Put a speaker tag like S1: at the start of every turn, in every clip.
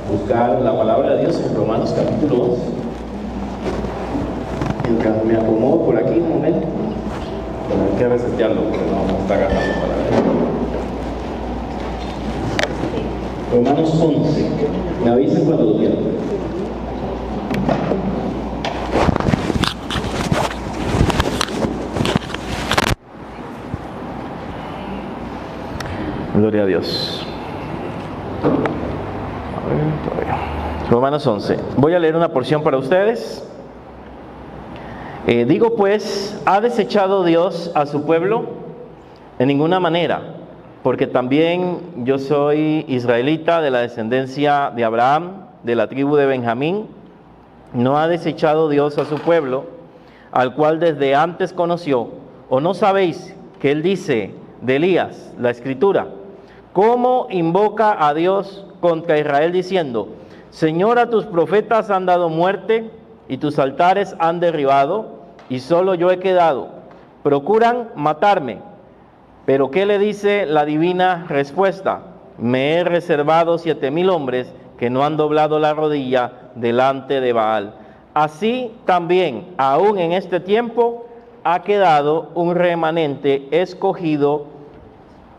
S1: buscar la palabra de Dios en Romanos capítulo 11. Mientras me acomodo por aquí un momento. Bueno, hay que resetearlo porque no está agarrando para ver. Romanos 11. Me avisan cuando lo quieran. Gloria a Dios. Romanos 11. Voy a leer una porción para ustedes. Digo pues, ¿ha desechado Dios a su pueblo? En ninguna manera, porque también yo soy israelita de la descendencia de Abraham, de la tribu de Benjamín. ¿No ha desechado Dios a su pueblo, al cual desde antes conoció? ¿O no sabéis que él dice de Elías, la escritura, cómo invoca a Dios contra Israel diciendo: Señor, a tus profetas han dado muerte y tus altares han derribado, y solo yo he quedado. Procuran matarme. Pero ¿qué le dice la divina respuesta? Me he reservado 7,000 hombres que no han doblado la rodilla delante de Baal. Así también, aún en este tiempo, ha quedado un remanente escogido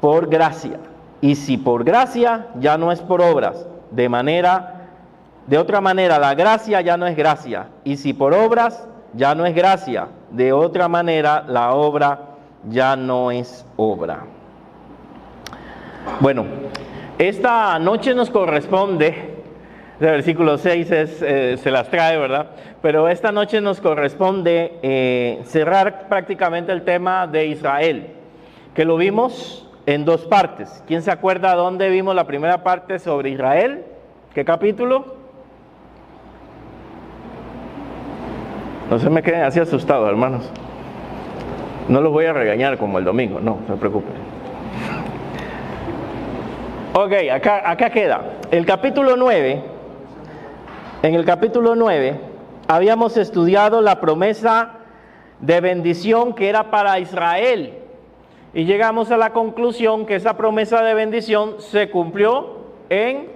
S1: por gracia. Y si por gracia, ya no es por obras. De otra manera, la gracia ya no es gracia. Y si por obras, ya no es gracia. De otra manera, la obra ya no es obra. Bueno, esta noche nos corresponde, el versículo 6 se las trae, ¿verdad? Pero esta noche nos corresponde cerrar prácticamente el tema de Israel, que lo vimos en dos partes. ¿Quién se acuerda dónde vimos la primera parte sobre Israel? ¿Qué capítulo? No se me queden así asustados, hermanos. No los voy a regañar como el domingo, no se preocupen. Ok, acá queda. El capítulo 9. En el capítulo 9 habíamos estudiado la promesa de bendición que era para Israel. Y llegamos a la conclusión que esa promesa de bendición se cumplió en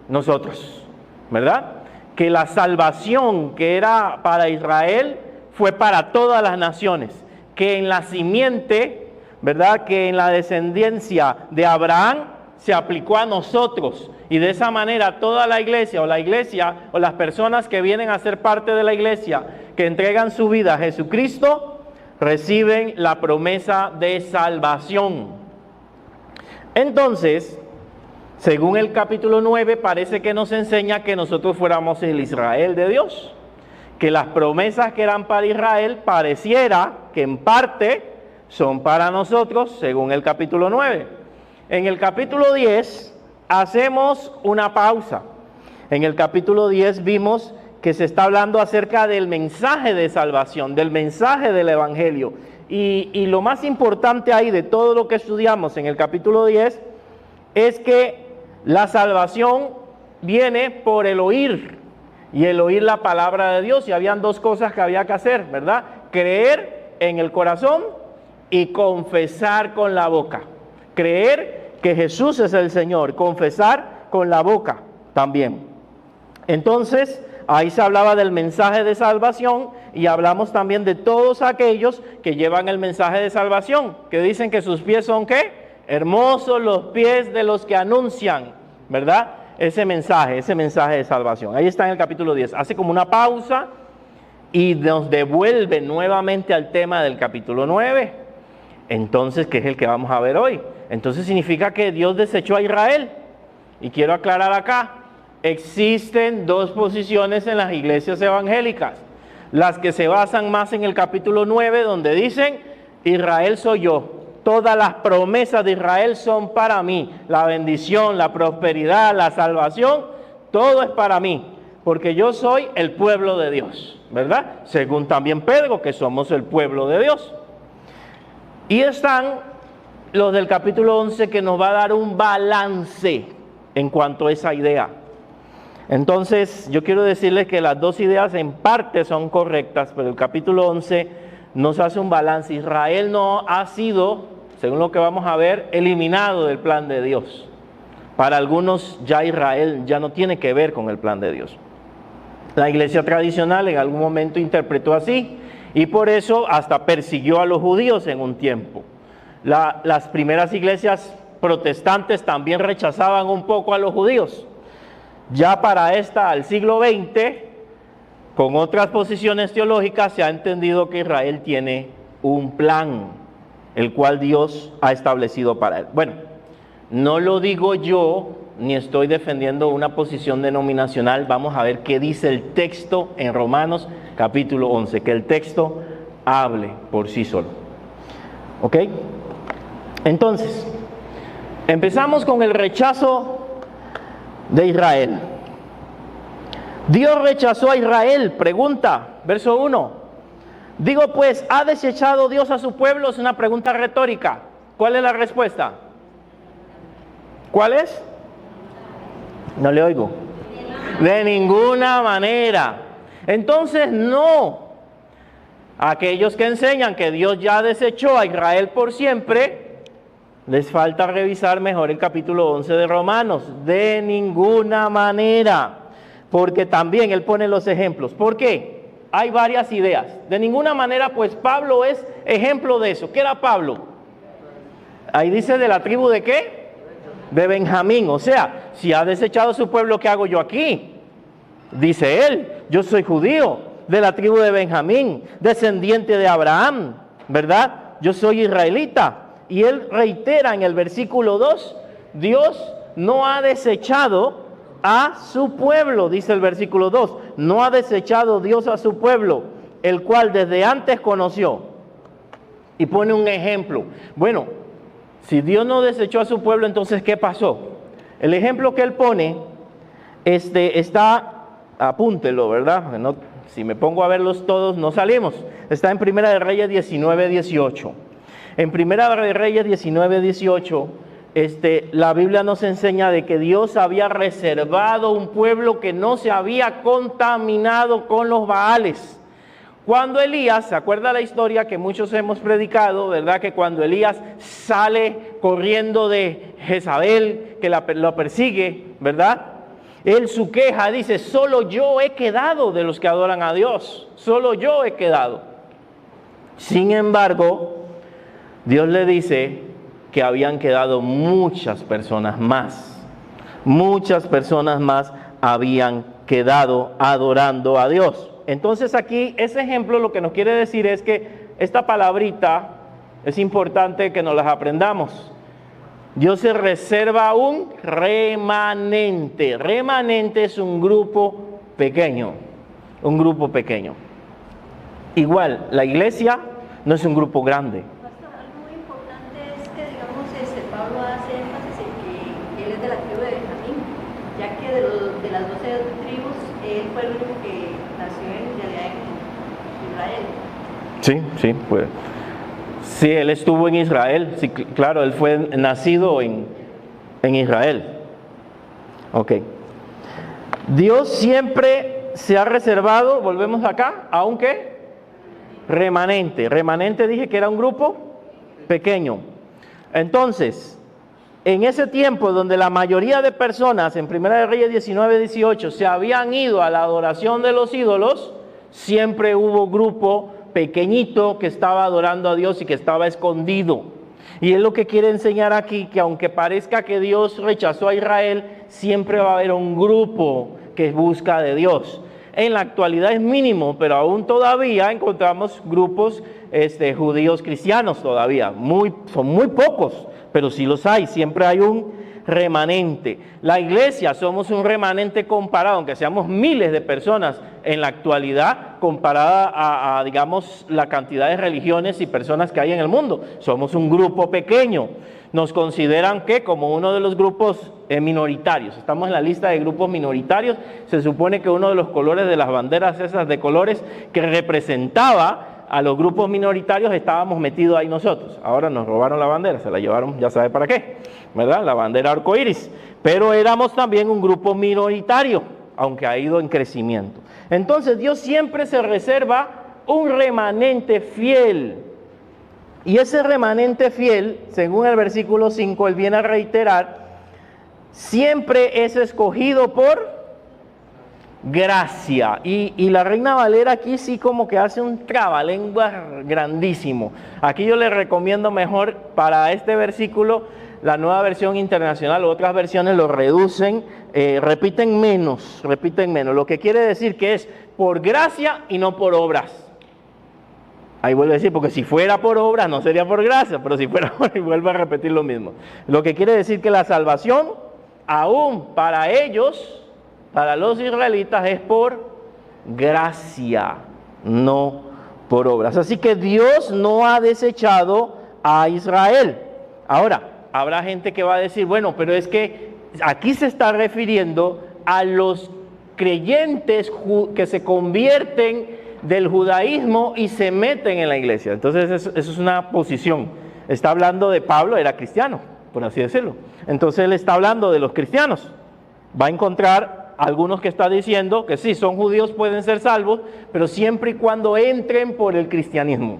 S1: nosotros, ¿verdad? Que la salvación que era para Israel fue para todas las naciones, que en la simiente, ¿verdad?, que en la descendencia de Abraham se aplicó a nosotros, y de esa manera toda la iglesia o las personas que vienen a ser parte de la iglesia, que entregan su vida a Jesucristo, reciben la promesa de salvación. Entonces, según el capítulo 9, parece que nos enseña que nosotros fuéramos el Israel de Dios, que las promesas que eran para Israel pareciera que en parte son para nosotros, según el capítulo 9. En el capítulo 10 hacemos una pausa. En el capítulo 10 vimos que se está hablando acerca del mensaje de salvación, del mensaje del evangelio. Y lo más importante ahí de todo lo que estudiamos en el capítulo 10 es que la salvación viene por el oír, y el oír la palabra de Dios. Y habían dos cosas que había que hacer, ¿verdad? Creer en el corazón y confesar con la boca. Creer que Jesús es el Señor, confesar con la boca también. Entonces, ahí se hablaba del mensaje de salvación, y hablamos también de todos aquellos que llevan el mensaje de salvación, que dicen que sus pies son ¿qué? Hermosos los pies de los que anuncian, ¿verdad? Ese mensaje de salvación. Ahí está en el capítulo 10. Hace como una pausa y nos devuelve nuevamente al tema del capítulo 9. Entonces, ¿qué es el que vamos a ver hoy? Entonces significa que Dios desechó a Israel. Y quiero aclarar acá, existen dos posiciones en las iglesias evangélicas. Las que se basan más en el capítulo 9, donde dicen: Israel soy yo. Todas las promesas de Israel son para mí. La bendición, la prosperidad, la salvación, todo es para mí, porque yo soy el pueblo de Dios, ¿verdad? Según también Pedro, que somos el pueblo de Dios. Y están los del capítulo 11, que nos va a dar un balance en cuanto a esa idea. Entonces, yo quiero decirles que las dos ideas en parte son correctas, pero el capítulo 11 nos hace un balance. Israel no ha sido, según lo que vamos a ver, eliminado del plan de Dios. Para algunos ya Israel ya no tiene que ver con el plan de Dios. La iglesia tradicional en algún momento interpretó así y por eso hasta persiguió a los judíos en un tiempo. Las primeras iglesias protestantes también rechazaban un poco a los judíos. Ya para al siglo XX, con otras posiciones teológicas, se ha entendido que Israel tiene un plan, el cual Dios ha establecido para él. Bueno, no lo digo yo, ni estoy defendiendo una posición denominacional. Vamos a ver qué dice el texto en Romanos capítulo 11, que el texto hable por sí solo. ¿Ok? Entonces, empezamos con el rechazo de Israel. Dios rechazó a Israel, pregunta, verso 1. Digo pues, ¿ha desechado Dios a su pueblo? Es una pregunta retórica. ¿Cuál es la respuesta? ¿Cuál es? No le oigo. De ninguna manera. Entonces no. Aquellos que enseñan que Dios ya desechó a Israel por siempre, les falta revisar mejor el capítulo 11 de Romanos. De ninguna manera. Porque también él pone los ejemplos. ¿Por qué? Hay varias ideas. De ninguna manera, pues Pablo es ejemplo de eso. ¿Qué era Pablo? Ahí dice de la tribu de ¿qué? De Benjamín. O sea, si ha desechado su pueblo, ¿qué hago yo aquí? Dice él, yo soy judío, de la tribu de Benjamín, descendiente de Abraham, ¿verdad? Yo soy israelita. Y él reitera en el versículo 2, Dios no ha desechado a su pueblo, dice el versículo 2, no ha desechado Dios a su pueblo, el cual desde antes conoció. Y pone un ejemplo. Bueno, si Dios no desechó a su pueblo, entonces ¿qué pasó? El ejemplo que él pone está, apúntelo, ¿verdad? No, si me pongo a verlos todos, no salimos. Está en Primera de Reyes 19:18. En Primera de Reyes 19:18, la Biblia nos enseña de que Dios había reservado un pueblo que no se había contaminado con los Baales. Cuando Elías, ¿se acuerda la historia que muchos hemos predicado, verdad? Que cuando Elías sale corriendo de Jezabel, que lo persigue, ¿verdad? Él su queja dice, solo yo he quedado de los que adoran a Dios, solo yo he quedado. Sin embargo, Dios le dice que habían quedado muchas personas más habían quedado adorando a Dios. Entonces aquí ese ejemplo lo que nos quiere decir es que esta palabrita es importante que nos las aprendamos. Dios se reserva un remanente. Remanente es un grupo pequeño. Igual, la iglesia no es un grupo grande.
S2: Pastor, algo muy importante es que, digamos, Pablo hace énfasis en que él es de la tribu de Benjamín, ya que de las 12 tribus, él fue el único que nació en realidad en Israel.
S1: Sí, pues. Sí, él estuvo en Israel, sí, claro, él fue nacido en Israel. Ok. Dios siempre se ha reservado, volvemos acá, aunque remanente. Remanente dije que era un grupo pequeño. Entonces, en ese tiempo donde la mayoría de personas, en Primera de Reyes 19:18, se habían ido a la adoración de los ídolos, siempre hubo grupo pequeñito que estaba adorando a Dios y que estaba escondido. Y es lo que quiere enseñar aquí, que aunque parezca que Dios rechazó a Israel, siempre va a haber un grupo que busca de Dios. En la actualidad es mínimo, pero aún todavía encontramos grupos judíos cristianos todavía. Son muy pocos, pero sí los hay, siempre hay un remanente. La iglesia somos un remanente comparado, aunque seamos miles de personas en la actualidad, comparada a digamos, la cantidad de religiones y personas que hay en el mundo. Somos un grupo pequeño. Nos consideran que como uno de los grupos minoritarios. Estamos en la lista de grupos minoritarios. Se supone que uno de los colores de las banderas esas de colores que representaba a los grupos minoritarios estábamos metidos ahí nosotros. Ahora nos robaron la bandera, se la llevaron, ya sabe para qué, ¿verdad? La bandera arcoíris. Pero éramos también un grupo minoritario, aunque ha ido en crecimiento. Entonces Dios siempre se reserva un remanente fiel. Y ese remanente fiel, según el versículo 5, él viene a reiterar, siempre es escogido por gracia. Y la Reina Valera aquí sí como que hace un trabalenguas grandísimo. Aquí yo le recomiendo mejor para este versículo la Nueva Versión Internacional. Otras versiones lo reducen, repiten menos. Lo que quiere decir que es por gracia y no por obras. Ahí vuelvo a decir, porque si fuera por obras no sería por gracia, pero si fuera por, y vuelvo a repetir lo mismo. Lo que quiere decir que la salvación, aún para ellos, para los israelitas, es por gracia, no por obras. Así que Dios no ha desechado a Israel. Ahora, habrá gente que va a decir, bueno, pero es que aquí se está refiriendo a los creyentes que se convierten del judaísmo y se meten en la iglesia. Entonces eso es una posición. Está hablando de Pablo, era cristiano, por así decirlo. Entonces él está hablando de los cristianos. Va a encontrar algunos que está diciendo que sí, son judíos, pueden ser salvos, pero siempre y cuando entren por el cristianismo.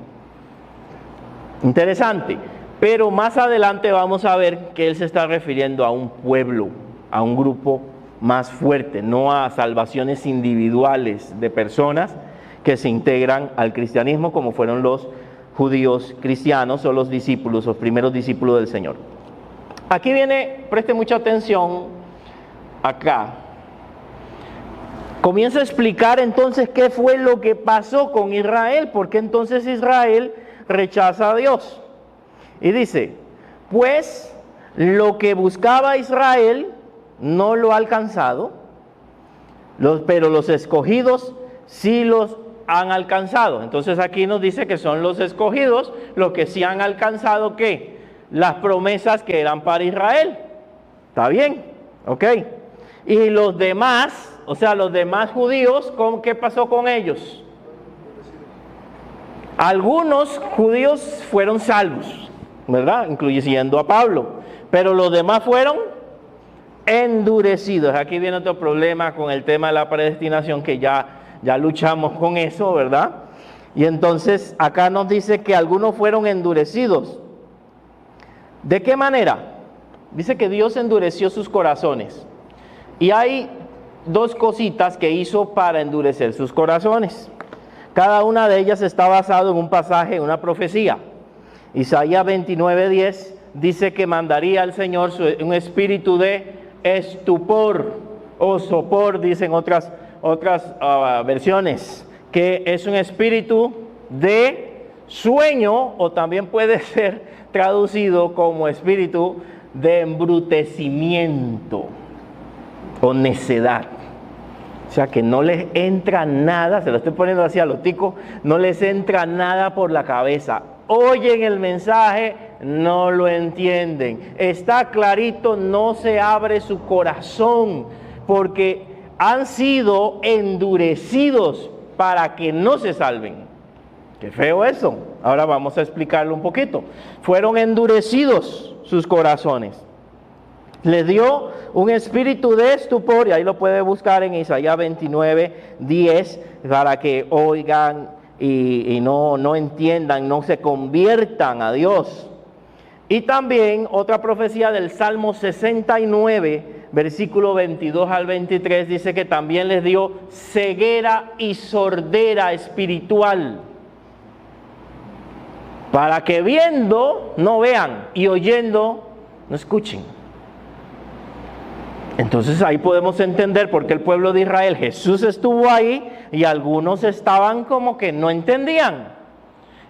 S1: Interesante. Pero más adelante vamos a ver que él se está refiriendo a un pueblo, a un grupo más fuerte, no a salvaciones individuales de personas que se integran al cristianismo, como fueron los judíos cristianos o los discípulos, los primeros discípulos del Señor. Aquí viene, preste mucha atención, acá. Comienza a explicar entonces qué fue lo que pasó con Israel, por qué entonces Israel rechaza a Dios. Y dice, pues lo que buscaba Israel no lo ha alcanzado, pero los escogidos sí los han alcanzado. Entonces aquí nos dice que son los escogidos los que sí han alcanzado, ¿qué? Las promesas que eran para Israel. ¿Está bien? ¿Ok? Y los demás, o sea, los demás judíos, ¿qué pasó con ellos? Algunos judíos fueron salvos, ¿verdad? Incluyendo a Pablo. Pero los demás fueron endurecidos. Aquí viene otro problema con el tema de la predestinación, que ya luchamos con eso, ¿verdad? Y entonces acá nos dice que algunos fueron endurecidos. ¿De qué manera? Dice que Dios endureció sus corazones. Y hay dos cositas que hizo para endurecer sus corazones. Cada una de ellas está basada en un pasaje, en una profecía. Isaías 29:10 dice que mandaría al Señor un espíritu de estupor o sopor, dicen otras versiones, que es un espíritu de sueño, o también puede ser traducido como espíritu de embrutecimiento o necedad. O sea, que no les entra nada, se lo estoy poniendo así a lo tico, no les entra nada por la cabeza. Oyen el mensaje, no lo entienden. Está clarito, no se abre su corazón, porque han sido endurecidos para que no se salven. Qué feo eso. Ahora vamos a explicarlo un poquito. Fueron endurecidos sus corazones. Les dio un espíritu de estupor, y ahí lo puede buscar en Isaías 29:10, para que oigan y no entiendan, no se conviertan a Dios. Y también otra profecía del Salmo 69, versículo 22 al 23, dice que también les dio ceguera y sordera espiritual, para que viendo no vean y oyendo no escuchen. Entonces ahí podemos entender por qué el pueblo de Israel, Jesús estuvo ahí y algunos estaban como que no entendían.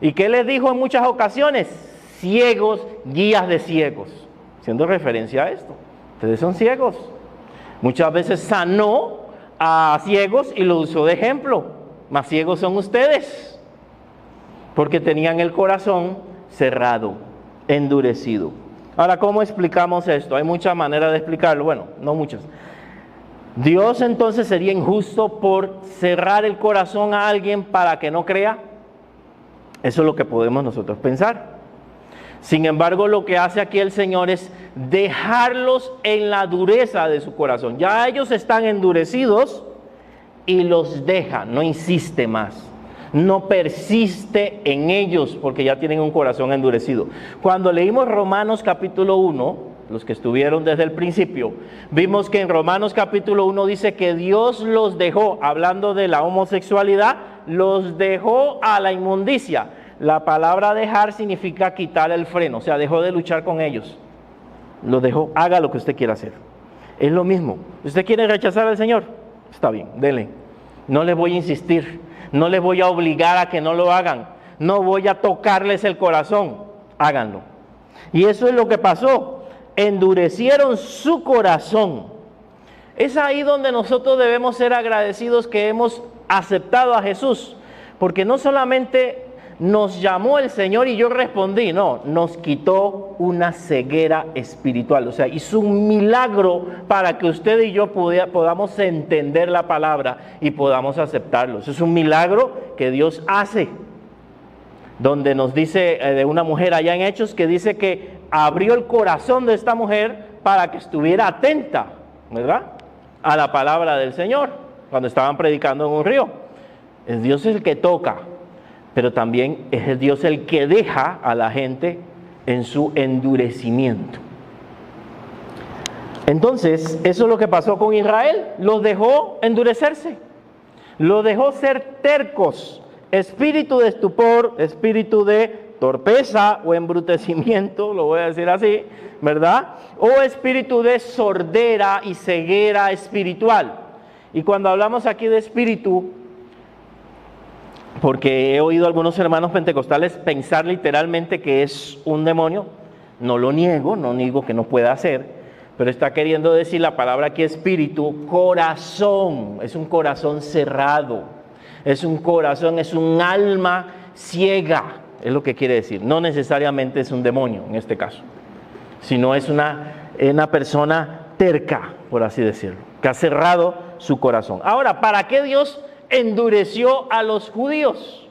S1: ¿Y qué les dijo en muchas ocasiones? Ciegos, guías de ciegos, haciendo referencia a esto. Ustedes son ciegos. Muchas veces sanó a ciegos y lo usó de ejemplo. Más ciegos son ustedes, porque tenían el corazón cerrado, endurecido. Ahora, ¿cómo explicamos esto? Hay muchas maneras de explicarlo. Bueno, no muchas. ¿Dios entonces sería injusto por cerrar el corazón a alguien para que no crea? Eso es lo que podemos nosotros pensar. Sin embargo, lo que hace aquí el Señor es dejarlos en la dureza de su corazón. Ya ellos están endurecidos y los deja, no insiste más. No persiste en ellos porque ya tienen un corazón endurecido. Cuando leímos Romanos capítulo 1, los que estuvieron desde el principio, vimos que en Romanos capítulo 1 dice que Dios los dejó, hablando de la homosexualidad, los dejó a la inmundicia. La palabra dejar significa quitar el freno, o sea, dejó de luchar con ellos. Los dejó, haga lo que usted quiera hacer. Es lo mismo. ¿Usted quiere rechazar al Señor? Está bien, dele. No les voy a insistir, no les voy a obligar a que no lo hagan, no voy a tocarles el corazón, háganlo. Y eso es lo que pasó, endurecieron su corazón. Es ahí donde nosotros debemos ser agradecidos que hemos aceptado a Jesús, porque no solamente nos llamó el Señor y yo respondí, no, nos quitó una ceguera espiritual, o sea, hizo un milagro para que usted y yo podamos entender la palabra y podamos aceptarlo. Eso es un milagro que Dios hace, donde nos dice de una mujer allá en Hechos que dice que abrió el corazón de esta mujer para que estuviera atenta, ¿verdad?, a la palabra del Señor cuando estaban predicando en un río. Es Dios el que toca, pero también es el Dios el que deja a la gente en su endurecimiento. Entonces, eso es lo que pasó con Israel, los dejó endurecerse, los dejó ser tercos, espíritu de estupor, espíritu de torpeza o embrutecimiento, lo voy a decir así, ¿verdad? O espíritu de sordera y ceguera espiritual. Y cuando hablamos aquí de espíritu, porque he oído a algunos hermanos pentecostales pensar literalmente que es un demonio, no lo niego, no niego que no pueda ser, pero está queriendo decir la palabra aquí espíritu, corazón, es un corazón cerrado, es un corazón, es un alma ciega, es lo que quiere decir. No necesariamente es un demonio en este caso, sino es una persona terca, por así decirlo, que ha cerrado su corazón. Ahora, ¿para qué Dios endureció a los judíos?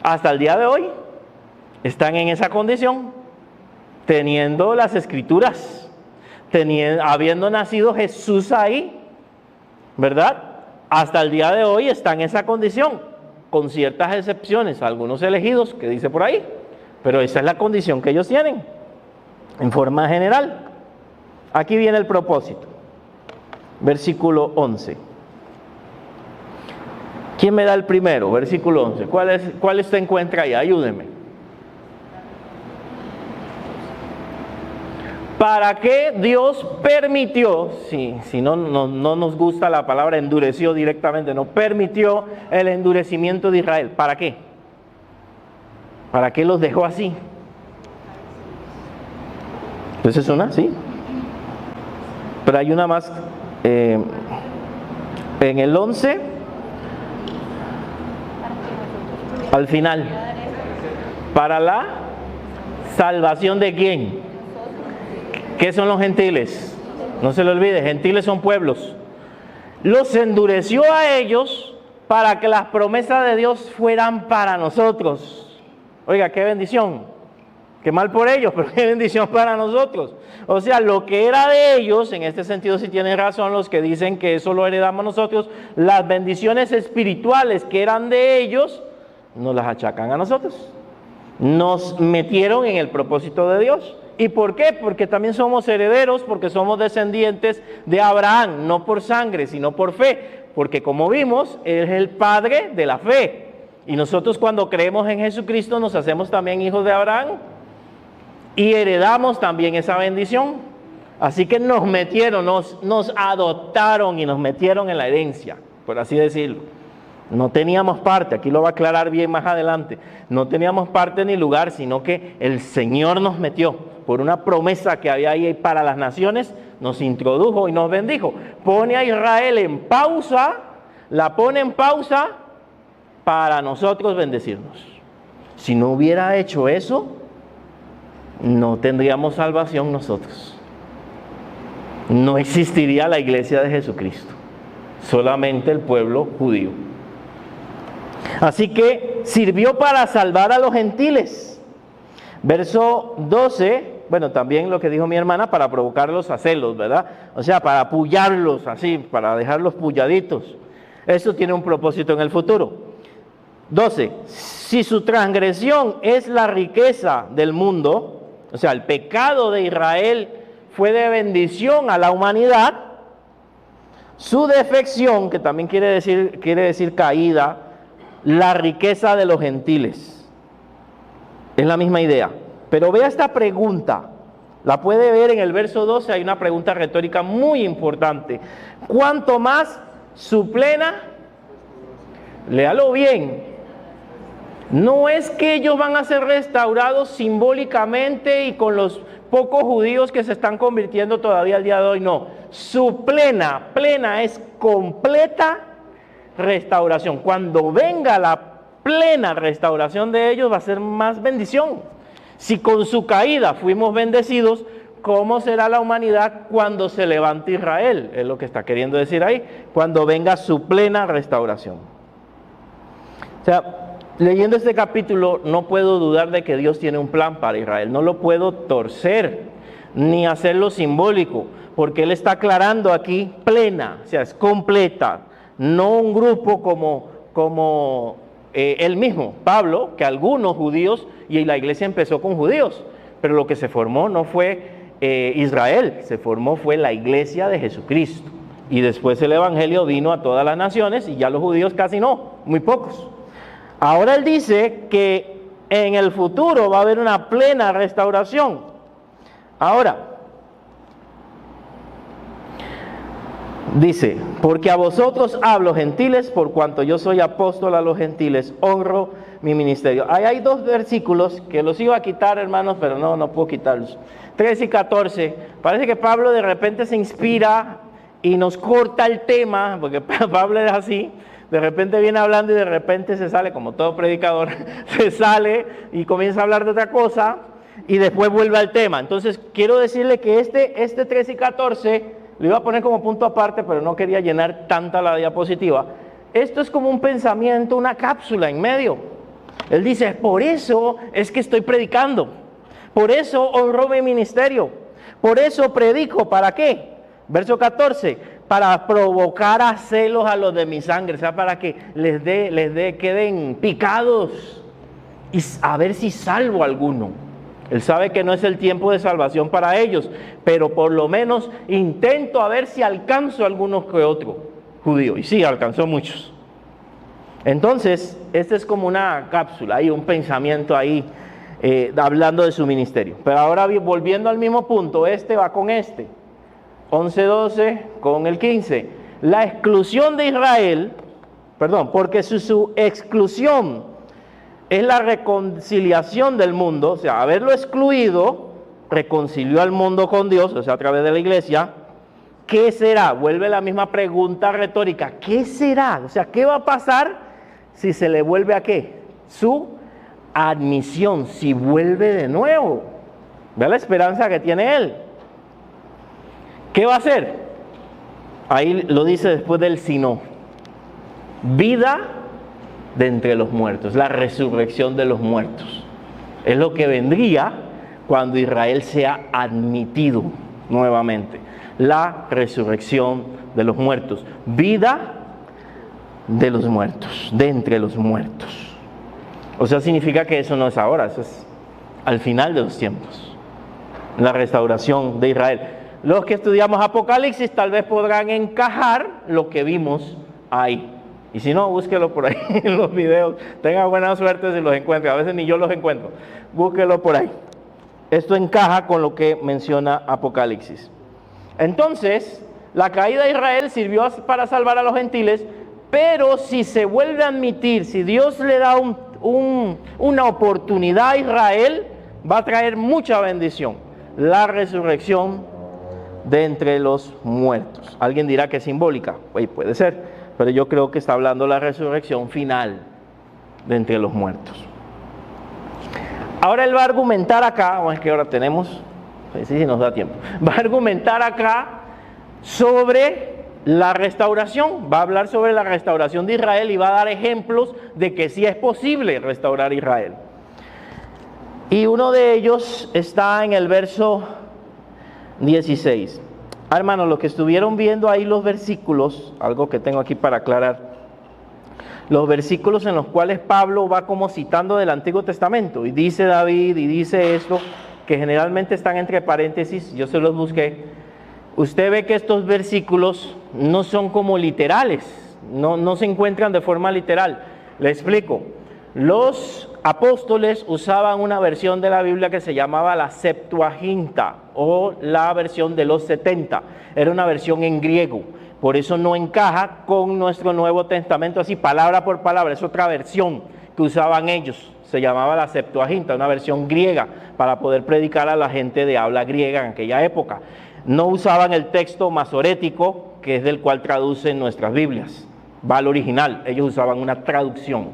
S1: Hasta el día de hoy están en esa condición, teniendo las escrituras, habiendo nacido Jesús ahí, ¿verdad? Hasta el día de hoy están en esa condición, con ciertas excepciones, algunos elegidos que dice por ahí, pero esa es la condición que ellos tienen en forma general. Aquí viene el propósito, versículo 11. ¿Quién me da el primero? Versículo 11. ¿Cuál usted encuentra ahí? Ayúdeme. ¿Para qué Dios permitió, si no nos gusta la palabra endureció directamente, no permitió el endurecimiento de Israel? ¿Para qué? ¿Para qué los dejó así? Entonces es una, ¿sí? Pero hay una más. En el 11, al final, ¿para la salvación de quién? ¿Qué son los gentiles? No se lo olvide, gentiles son pueblos. Los endureció a ellos para que las promesas de Dios fueran para nosotros. Oiga, qué bendición. Qué mal por ellos, pero qué bendición para nosotros. O sea, lo que era de ellos, en este sentido sí tienen razón los que dicen que eso lo heredamos nosotros, las bendiciones espirituales que eran de ellos, nos las achacan a nosotros. Nos metieron en el propósito de Dios. ¿Y por qué? Porque también somos herederos, porque somos descendientes de Abraham, no por sangre, sino por fe. Porque como vimos, Él es el Padre de la fe. Y nosotros cuando creemos en Jesucristo nos hacemos también hijos de Abraham. Y heredamos también esa bendición. Así que nos metieron, nos adoptaron y nos metieron en la herencia, por así decirlo. No teníamos parte, aquí lo va a aclarar bien más adelante. No teníamos parte ni lugar, sino que el Señor nos metió por una promesa que había ahí para las naciones, nos introdujo y nos bendijo. Pone a Israel en pausa, la pone en pausa para nosotros bendecirnos. Si no hubiera hecho eso, no tendríamos salvación nosotros. No existiría la iglesia de Jesucristo, solamente el pueblo judío. Así que sirvió para salvar a los gentiles. Verso 12, bueno, también lo que dijo mi hermana, para provocarlos a celos, ¿verdad? O sea, para pullarlos así, para dejarlos pulladitos. Eso tiene un propósito en el futuro. 12, si su transgresión es la riqueza del mundo, O sea, el pecado de Israel fue de bendición a la humanidad. Su defección, que también quiere decir caída, la riqueza de los gentiles. Es la misma idea. Pero vea esta pregunta. La puede ver en el verso 12, hay una pregunta retórica muy importante. ¿Cuánto más su plena? Léalo bien. No es que ellos van a ser restaurados simbólicamente y con los pocos judíos que se están convirtiendo todavía al día de hoy, no. Su plena es completa restauración. Cuando venga la plena restauración de ellos va a ser más bendición. Si con su caída fuimos bendecidos, ¿cómo será la humanidad cuando se levante Israel? Es lo que está queriendo decir ahí, cuando venga su plena restauración. O sea, leyendo este capítulo no puedo dudar de que Dios tiene un plan para Israel. No lo puedo torcer ni hacerlo simbólico, porque Él está aclarando aquí plena, o sea, es completa. No un grupo como él mismo, Pablo, que algunos judíos, y la iglesia empezó con judíos, pero lo que se formó no fue Israel, se formó fue la iglesia de Jesucristo. Y después el evangelio vino a todas las naciones y ya los judíos casi no, muy pocos. Ahora él dice que en el futuro va a haber una plena restauración. Ahora, dice, porque a vosotros hablo gentiles, por cuanto yo soy apóstol a los gentiles, honro mi ministerio. Ahí hay dos versículos que los iba a quitar, hermanos, pero no puedo quitarlos. 13 y 14. Parece que Pablo de repente se inspira y nos corta el tema, porque Pablo es así. De repente viene hablando y de repente se sale, como todo predicador, se sale y comienza a hablar de otra cosa y después vuelve al tema. Entonces, quiero decirle que este 13 y 14, lo iba a poner como punto aparte, pero no quería llenar tanta la diapositiva. Esto es como un pensamiento, una cápsula en medio. Él dice, por eso es que estoy predicando. Por eso honro mi ministerio. Por eso predico. ¿Para qué? Verso 14. Para provocar a celos a los de mi sangre. O sea, para que queden picados. Y a ver si salvo a alguno. Él sabe que no es el tiempo de salvación para ellos. Pero por lo menos intento a ver si alcanzo a algunos que otro judío. Y sí, alcanzó muchos. Entonces, este es como una cápsula, hay un pensamiento ahí hablando de su ministerio. Pero ahora volviendo al mismo punto, este va con este. 11-12 con el 15. La exclusión de Israel, porque su exclusión es la reconciliación del mundo, o sea, haberlo excluido, reconcilió al mundo con Dios, o sea, a través de la iglesia. ¿Qué será? Vuelve la misma pregunta retórica. ¿Qué será? O sea, ¿qué va a pasar si se le vuelve a qué? Su admisión, si vuelve de nuevo. Ve la esperanza que tiene él. ¿Qué va a hacer? Ahí lo dice después del sino. Vida de entre los muertos, la resurrección de los muertos. Es lo que vendría cuando Israel sea admitido nuevamente. La resurrección de los muertos. Vida de los muertos, de entre los muertos. O sea, significa que eso no es ahora, eso es al final de los tiempos. La restauración de Israel. Los que estudiamos Apocalipsis tal vez podrán encajar lo que vimos ahí. Y si no, búsquelo por ahí en los videos. Tenga buena suerte si los encuentra. A veces ni yo los encuentro. Búsquelo por ahí. Esto encaja con lo que menciona Apocalipsis. Entonces, la caída de Israel sirvió para salvar a los gentiles, pero si se vuelve a admitir, si Dios le da una oportunidad a Israel, va a traer mucha bendición. La resurrección de entre los muertos. Alguien dirá que es simbólica. Puede ser, pero yo creo que está hablando la resurrección final de entre los muertos. Ahora él va a argumentar acá, es que ahora tenemos, sí nos da tiempo, va a argumentar acá sobre la restauración, va a hablar sobre la restauración de Israel y va a dar ejemplos de que sí es posible restaurar Israel. Y uno de ellos está en el verso 16. Hermanos, los que estuvieron viendo ahí los versículos, algo que tengo aquí para aclarar, los versículos en los cuales Pablo va como citando del Antiguo Testamento, y dice David, y dice esto, que generalmente están entre paréntesis, yo se los busqué, usted ve que estos versículos no son como literales, no se encuentran de forma literal. Le explico. Los apóstoles usaban una versión de la Biblia que se llamaba la Septuaginta o la versión de los 70. Era una versión en griego. Por eso no encaja con nuestro Nuevo Testamento así palabra por palabra. Es otra versión que usaban ellos. Se llamaba la Septuaginta, una versión griega para poder predicar a la gente de habla griega en aquella época. No usaban el texto masorético, que es del cual traducen nuestras Biblias. Va al original. Ellos usaban una traducción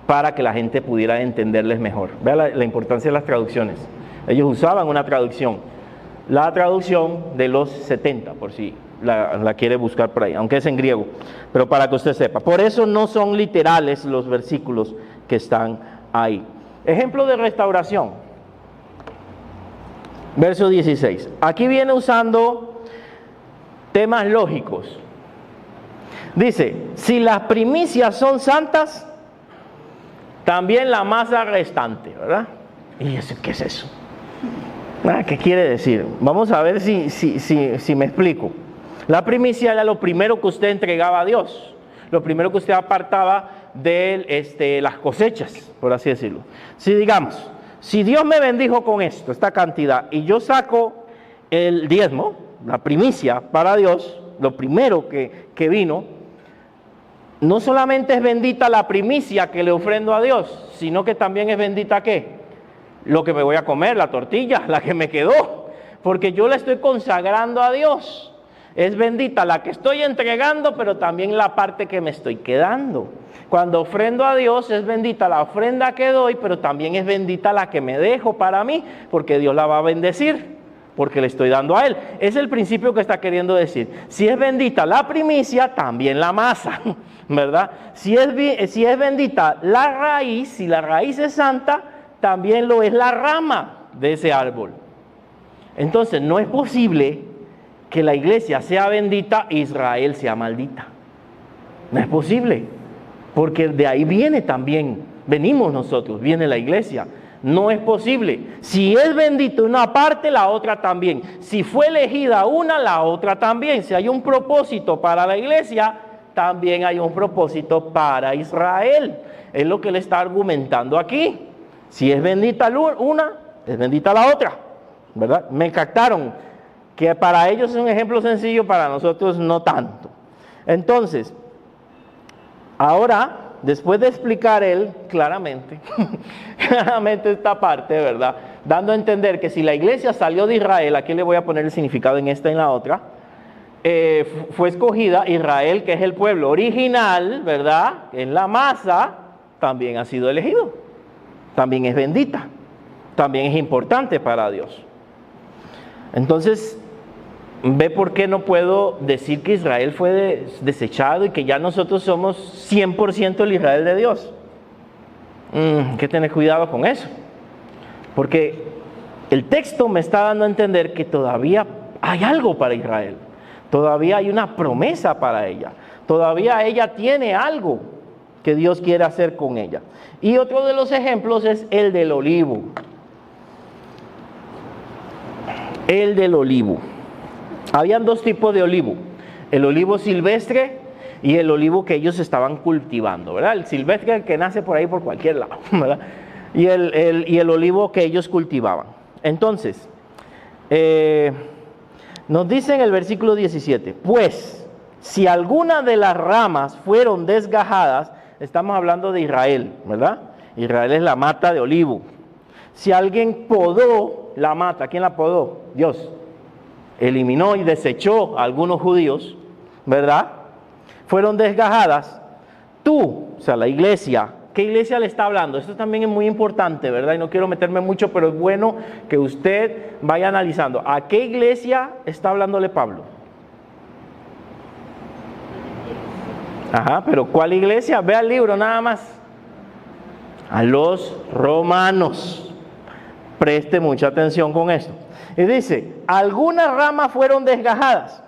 S1: para que la gente pudiera entenderles mejor. Vea la importancia de las traducciones. Ellos usaban una traducción. La traducción de los 70, por si la quiere buscar por ahí, aunque es en griego, pero para que usted sepa. Por eso no son literales los versículos que están ahí. Ejemplo de restauración. Verso 16. Aquí viene usando temas lógicos. Dice, si las primicias son santas, también la masa restante, ¿verdad? ¿Y eso qué es eso? ¿Qué quiere decir? Vamos a ver si me explico. La primicia era lo primero que usted entregaba a Dios, lo primero que usted apartaba de las cosechas, por así decirlo. Si digamos, si Dios me bendijo con esto, esta cantidad, y yo saco el diezmo, la primicia para Dios, lo primero que vino, no solamente es bendita la primicia que le ofrendo a Dios, sino que también es bendita ¿qué? Lo que me voy a comer, la tortilla, la que me quedó, porque yo la estoy consagrando a Dios. Es bendita la que estoy entregando, pero también la parte que me estoy quedando. Cuando ofrendo a Dios es bendita la ofrenda que doy, pero también es bendita la que me dejo para mí, porque Dios la va a bendecir, porque le estoy dando a Él. Es el principio que está queriendo decir. Si es bendita la primicia, también la masa, ¿verdad? Si es bendita la raíz, si la raíz es santa, también lo es la rama de ese árbol. Entonces, no es posible que la iglesia sea bendita e Israel sea maldita. No es posible, porque de ahí viene también, venimos nosotros, viene la iglesia. No es posible. Si es bendita una parte, la otra también. Si fue elegida una, la otra también. Si hay un propósito para la iglesia, también hay un propósito para Israel. Es lo que le está argumentando aquí. Si es bendita una, es bendita la otra, ¿verdad? Me captaron que para ellos es un ejemplo sencillo, para nosotros no tanto. Entonces, ahora, después de explicar él claramente esta parte, ¿verdad? Dando a entender que si la iglesia salió de Israel, aquí le voy a poner el significado en esta y en la otra, fue escogida Israel, que es el pueblo original, ¿verdad? En la masa, también ha sido elegido. También es bendita. También es importante para Dios. Entonces, ¿ve por qué no puedo decir que Israel fue desechado y que ya nosotros somos 100% el Israel de Dios? Hay que tener cuidado con eso. Porque el texto me está dando a entender que todavía hay algo para Israel. Todavía hay una promesa para ella. Todavía ella tiene algo que Dios quiere hacer con ella. Y otro de los ejemplos es el del olivo. El del olivo. Habían dos tipos de olivo, el olivo silvestre y el olivo que ellos estaban cultivando, ¿verdad? El silvestre, el que nace por ahí por cualquier lado, ¿verdad? Y el olivo que ellos cultivaban. Entonces, nos dice en el versículo 17, pues, si alguna de las ramas fueron desgajadas, estamos hablando de Israel, ¿verdad? Israel es la mata de olivo. Si alguien podó la mata, ¿quién la podó? Dios. Eliminó y desechó a algunos judíos, ¿verdad? Fueron desgajadas. Tú, o sea, la iglesia, ¿qué iglesia le está hablando? Esto también es muy importante, ¿verdad? Y no quiero meterme mucho, pero es bueno que usted vaya analizando. ¿A qué iglesia está hablándole Pablo? Ajá, pero ¿cuál iglesia? Vea el libro nada más. A los romanos. Preste mucha atención con esto. Y dice, algunas ramas fueron desgajadas.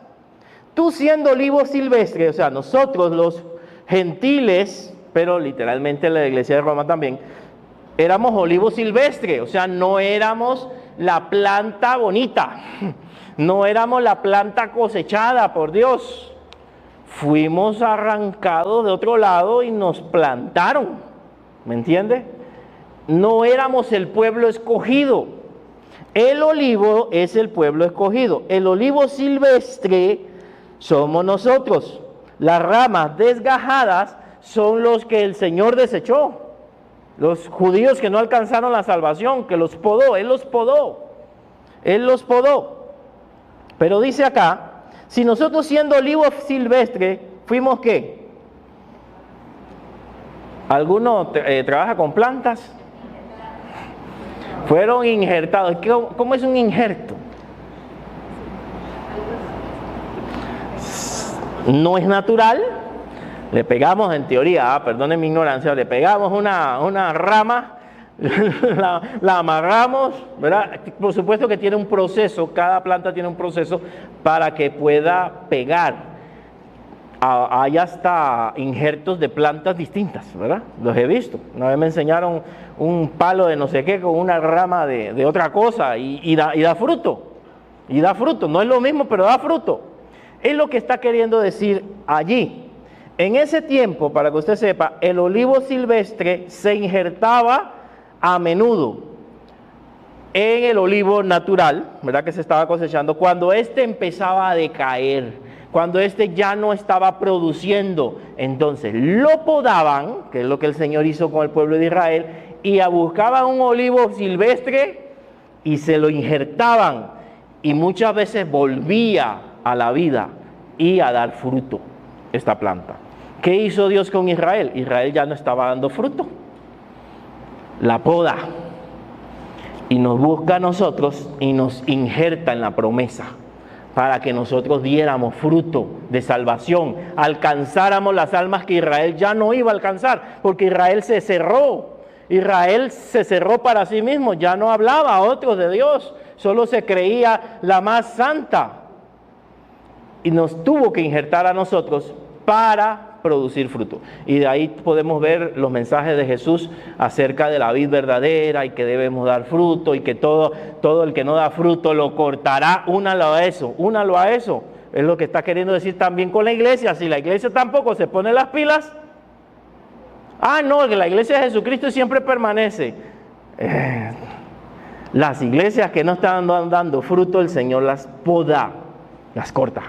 S1: Tú siendo olivo silvestre, o sea, nosotros los gentiles, pero literalmente la iglesia de Roma también, éramos olivo silvestre, o sea, no éramos la planta bonita, no éramos la planta cosechada por Dios. Fuimos arrancados de otro lado y nos plantaron, ¿me entiende? No éramos el pueblo escogido. El olivo es el pueblo escogido. El olivo silvestre somos nosotros. Las ramas desgajadas son los que el Señor desechó. Los judíos que no alcanzaron la salvación, que los podó, Él los podó. Él los podó. Pero dice acá, si nosotros siendo olivo silvestre, fuimos ¿qué? ¿Alguno trabaja con plantas? Fueron injertados. ¿Cómo es un injerto? No es natural. Le pegamos, en teoría, perdonen mi ignorancia, le pegamos una rama, la amarramos, ¿verdad? Por supuesto que tiene un proceso, cada planta tiene un proceso para que pueda pegar. Hay hasta injertos de plantas distintas, ¿verdad? Los he visto. Una vez me enseñaron un palo de no sé qué con una rama de otra cosa y da fruto. Y da fruto. No es lo mismo, pero da fruto. Es lo que está queriendo decir allí. En ese tiempo, para que usted sepa, el olivo silvestre se injertaba a menudo en el olivo natural, ¿verdad? Que se estaba cosechando, cuando éste empezaba a decaer, cuando éste ya no estaba produciendo. Entonces lo podaban, que es lo que el Señor hizo con el pueblo de Israel, y buscaban un olivo silvestre y se lo injertaban, y muchas veces volvía a la vida y a dar fruto esta planta. ¿Qué hizo Dios con Israel? Israel ya no estaba dando fruto. La poda y nos busca a nosotros y nos injerta en la promesa para que nosotros diéramos fruto de salvación, alcanzáramos las almas que Israel ya no iba a alcanzar, porque Israel se cerró para sí mismo, ya no hablaba a otros de Dios, solo se creía la más santa y nos tuvo que injertar a nosotros para producir fruto. Y de ahí podemos ver los mensajes de Jesús acerca de la vid verdadera y que debemos dar fruto y que todo el que no da fruto lo cortará. Únalo a eso. Es lo que está queriendo decir también con la iglesia. Si la iglesia tampoco se pone las pilas, no, que la iglesia de Jesucristo siempre permanece. Las iglesias que no están dando fruto, el Señor las poda, las corta.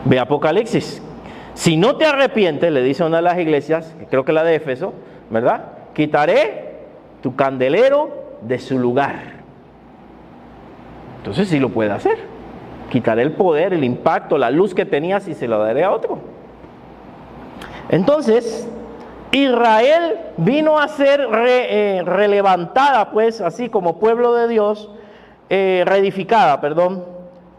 S1: Ve Apocalipsis. Si no te arrepientes, le dice a una de las iglesias, creo que la de Éfeso, ¿verdad? Quitaré tu candelero de su lugar. Entonces sí lo puede hacer. Quitaré el poder, el impacto, la luz que tenías y se lo daré a otro. Entonces, Israel vino a ser relevantada, pues, así como pueblo de Dios, reedificada,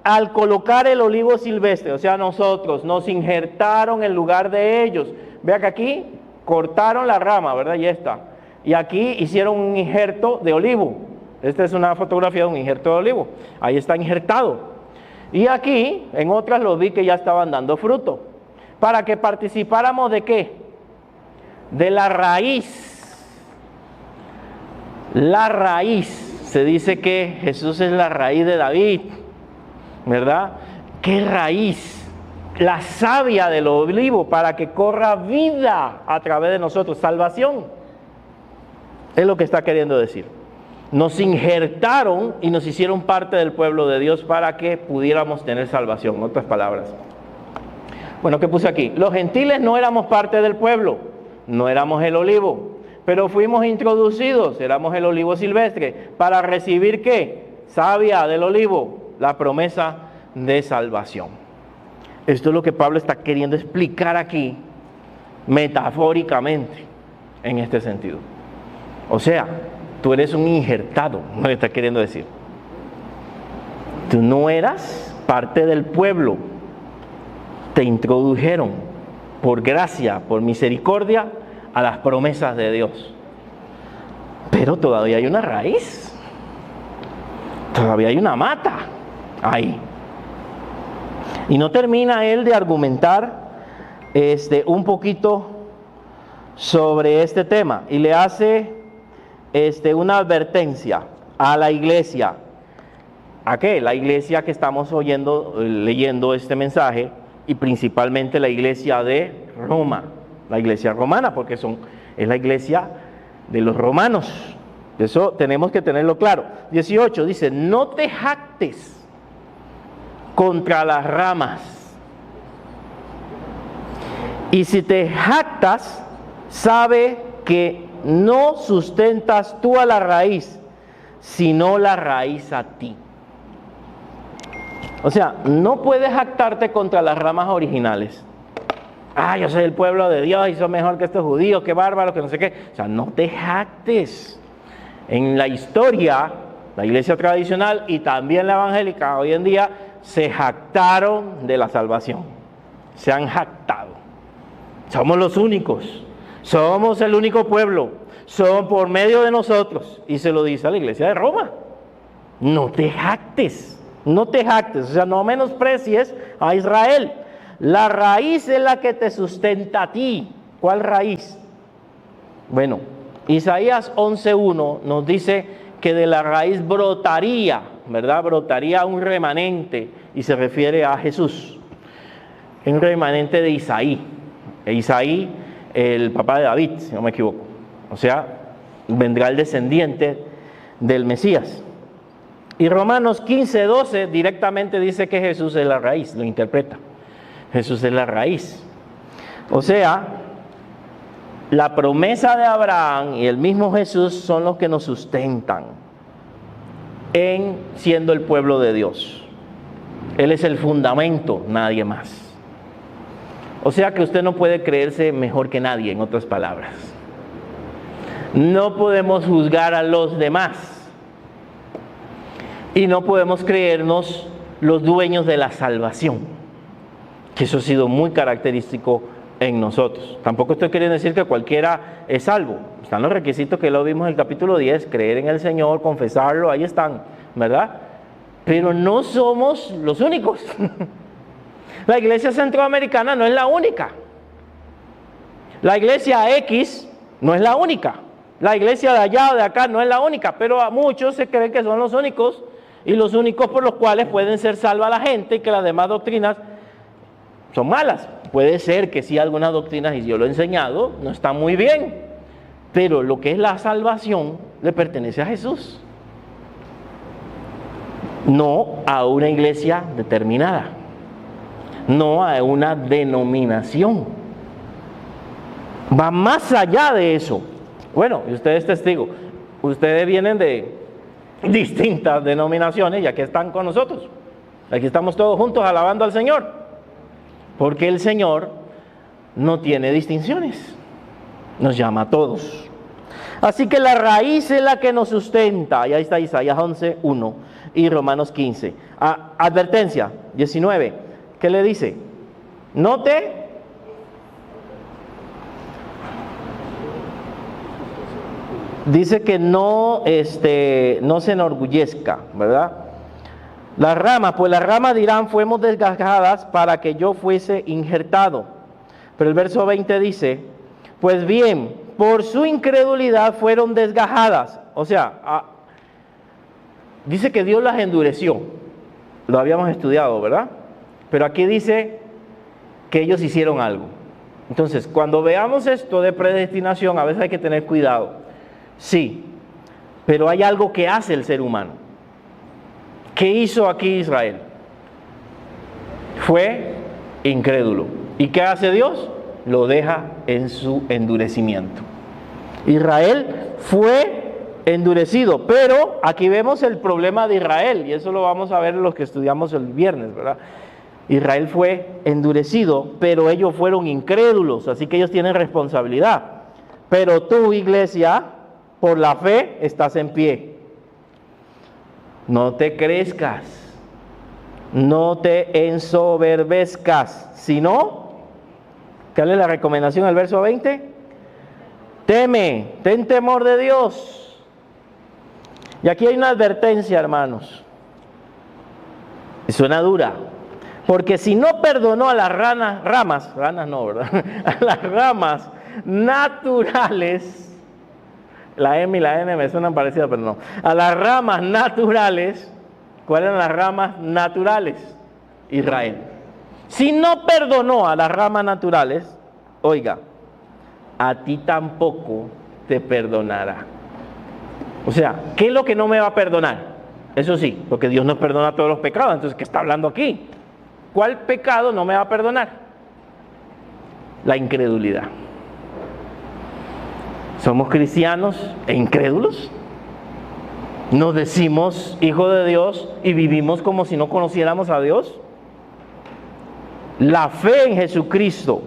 S1: al colocar el olivo silvestre, o sea, nosotros nos injertaron en lugar de ellos. Vea que aquí cortaron la rama, ¿verdad? Y esta. Y aquí hicieron un injerto de olivo. Esta es una fotografía de un injerto de olivo. Ahí está injertado. Y aquí, en otras lo vi que ya estaban dando fruto. Para que participáramos de ¿qué? De la raíz. La raíz. Se dice que Jesús es la raíz de David, ¿verdad? ¿Qué raíz? La savia del olivo para que corra vida a través de nosotros, salvación. Es lo que está queriendo decir. Nos injertaron y nos hicieron parte del pueblo de Dios para que pudiéramos tener salvación. En otras palabras. Bueno, ¿qué puse aquí? Los gentiles no éramos parte del pueblo, no éramos el olivo, pero fuimos introducidos, éramos el olivo silvestre, para recibir ¿qué? Savia del olivo. La promesa de salvación. Esto es lo que Pablo está queriendo explicar aquí, metafóricamente, en este sentido. O sea, tú eres un injertado, no le está queriendo decir. Tú no eras parte del pueblo. Te introdujeron por gracia, por misericordia, a las promesas de Dios. Pero todavía hay una raíz. Todavía hay una mata ahí. Y no termina él de argumentar un poquito sobre este tema y le hace una advertencia. a la iglesia. ¿A qué? La iglesia que estamos leyendo este mensaje, y principalmente la iglesia de Roma, la iglesia romana, porque es la iglesia de los romanos. Eso tenemos que tenerlo claro. 18 dice, no te jactes contra las ramas. Y si te jactas, sabe que no sustentas tú a la raíz, sino la raíz a ti. O sea, no puedes jactarte contra las ramas originales. Yo soy el pueblo de Dios y soy mejor que estos judíos, qué bárbaros, que no sé qué. O sea, no te jactes. En la historia, la iglesia tradicional y también la evangélica hoy en día se jactaron de la salvación. Se han jactado. Somos los únicos. Somos el único pueblo. Son por medio de nosotros. Y se lo dice a la iglesia de Roma. No te jactes. No te jactes, o sea, no menosprecies a Israel. La raíz es la que te sustenta a ti. ¿Cuál raíz? Bueno, Isaías 11:1 nos dice que de la raíz brotaría, ¿verdad? Brotaría un remanente, y se refiere a Jesús. Un remanente de Isaí. Isaí, el papá de David, si no me equivoco. O sea, vendrá el descendiente del Mesías. Y Romanos 15:12 directamente dice que Jesús es la raíz, lo interpreta. Jesús es la raíz. O sea, la promesa de Abraham y el mismo Jesús son los que nos sustentan en siendo el pueblo de Dios. Él es el fundamento, nadie más. O sea que usted no puede creerse mejor que nadie, en otras palabras. No podemos juzgar a los demás. Y no podemos creernos los dueños de la salvación, que eso ha sido muy característico en nosotros. Tampoco estoy queriendo decir que cualquiera es salvo. Están los requisitos que lo vimos en el capítulo 10, creer en el Señor, confesarlo, ahí están, ¿verdad? Pero no somos los únicos. La iglesia centroamericana no es la única. La iglesia X no es la única. La iglesia de allá o de acá no es la única, pero a muchos se creen que son los únicos, y los únicos por los cuales pueden ser salva la gente, y que las demás doctrinas son malas. Puede ser que sí, algunas doctrinas, y yo lo he enseñado, no están muy bien, pero lo que es la salvación le pertenece a Jesús, no a una iglesia determinada, no a una denominación. Va más allá de eso. Bueno, y usted es testigo, ustedes vienen de distintas denominaciones y aquí están con nosotros. Aquí estamos todos juntos alabando al Señor, porque el Señor no tiene distinciones, nos llama a todos. Así que la raíz es la que nos sustenta, y ahí está Isaías 11:1 y Romanos 15. Advertencia 19, ¿qué le dice? Dice que no se enorgullezca, ¿verdad? Las ramas dirán, fuimos desgajadas para que yo fuese injertado. Pero el verso 20 dice, pues bien, por su incredulidad fueron desgajadas. O sea, dice que Dios las endureció. Lo habíamos estudiado, ¿verdad? Pero aquí dice que ellos hicieron algo. Entonces, cuando veamos esto de predestinación, a veces hay que tener cuidado. Sí, pero hay algo que hace el ser humano. ¿Qué hizo aquí Israel? Fue incrédulo. ¿Y qué hace Dios? Lo deja en su endurecimiento. Israel fue endurecido, pero aquí vemos el problema de Israel, y eso lo vamos a ver en los que estudiamos el viernes, ¿verdad? Israel fue endurecido, pero ellos fueron incrédulos, así que ellos tienen responsabilidad. Pero tú, iglesia, por la fe estás en pie. No te crezcas, no te ensoberbezcas, sino, ¿cuál es la recomendación al verso 20? Teme, ten temor de Dios. Y aquí hay una advertencia, hermanos. Y suena dura. Porque si no perdonó a las ramas no, ¿verdad? A las ramas naturales, La M y la N me suenan parecidas, pero no. A las ramas naturales. ¿Cuáles eran las ramas naturales? Israel. Si no perdonó a las ramas naturales, oiga, a ti tampoco te perdonará. O sea, ¿qué es lo que no me va a perdonar? Eso sí, porque Dios nos perdona todos los pecados. Entonces, ¿qué está hablando aquí? ¿Cuál pecado no me va a perdonar? La incredulidad. ¿Somos cristianos e incrédulos? ¿Nos decimos hijos de Dios y vivimos como si no conociéramos a Dios? La fe en Jesucristo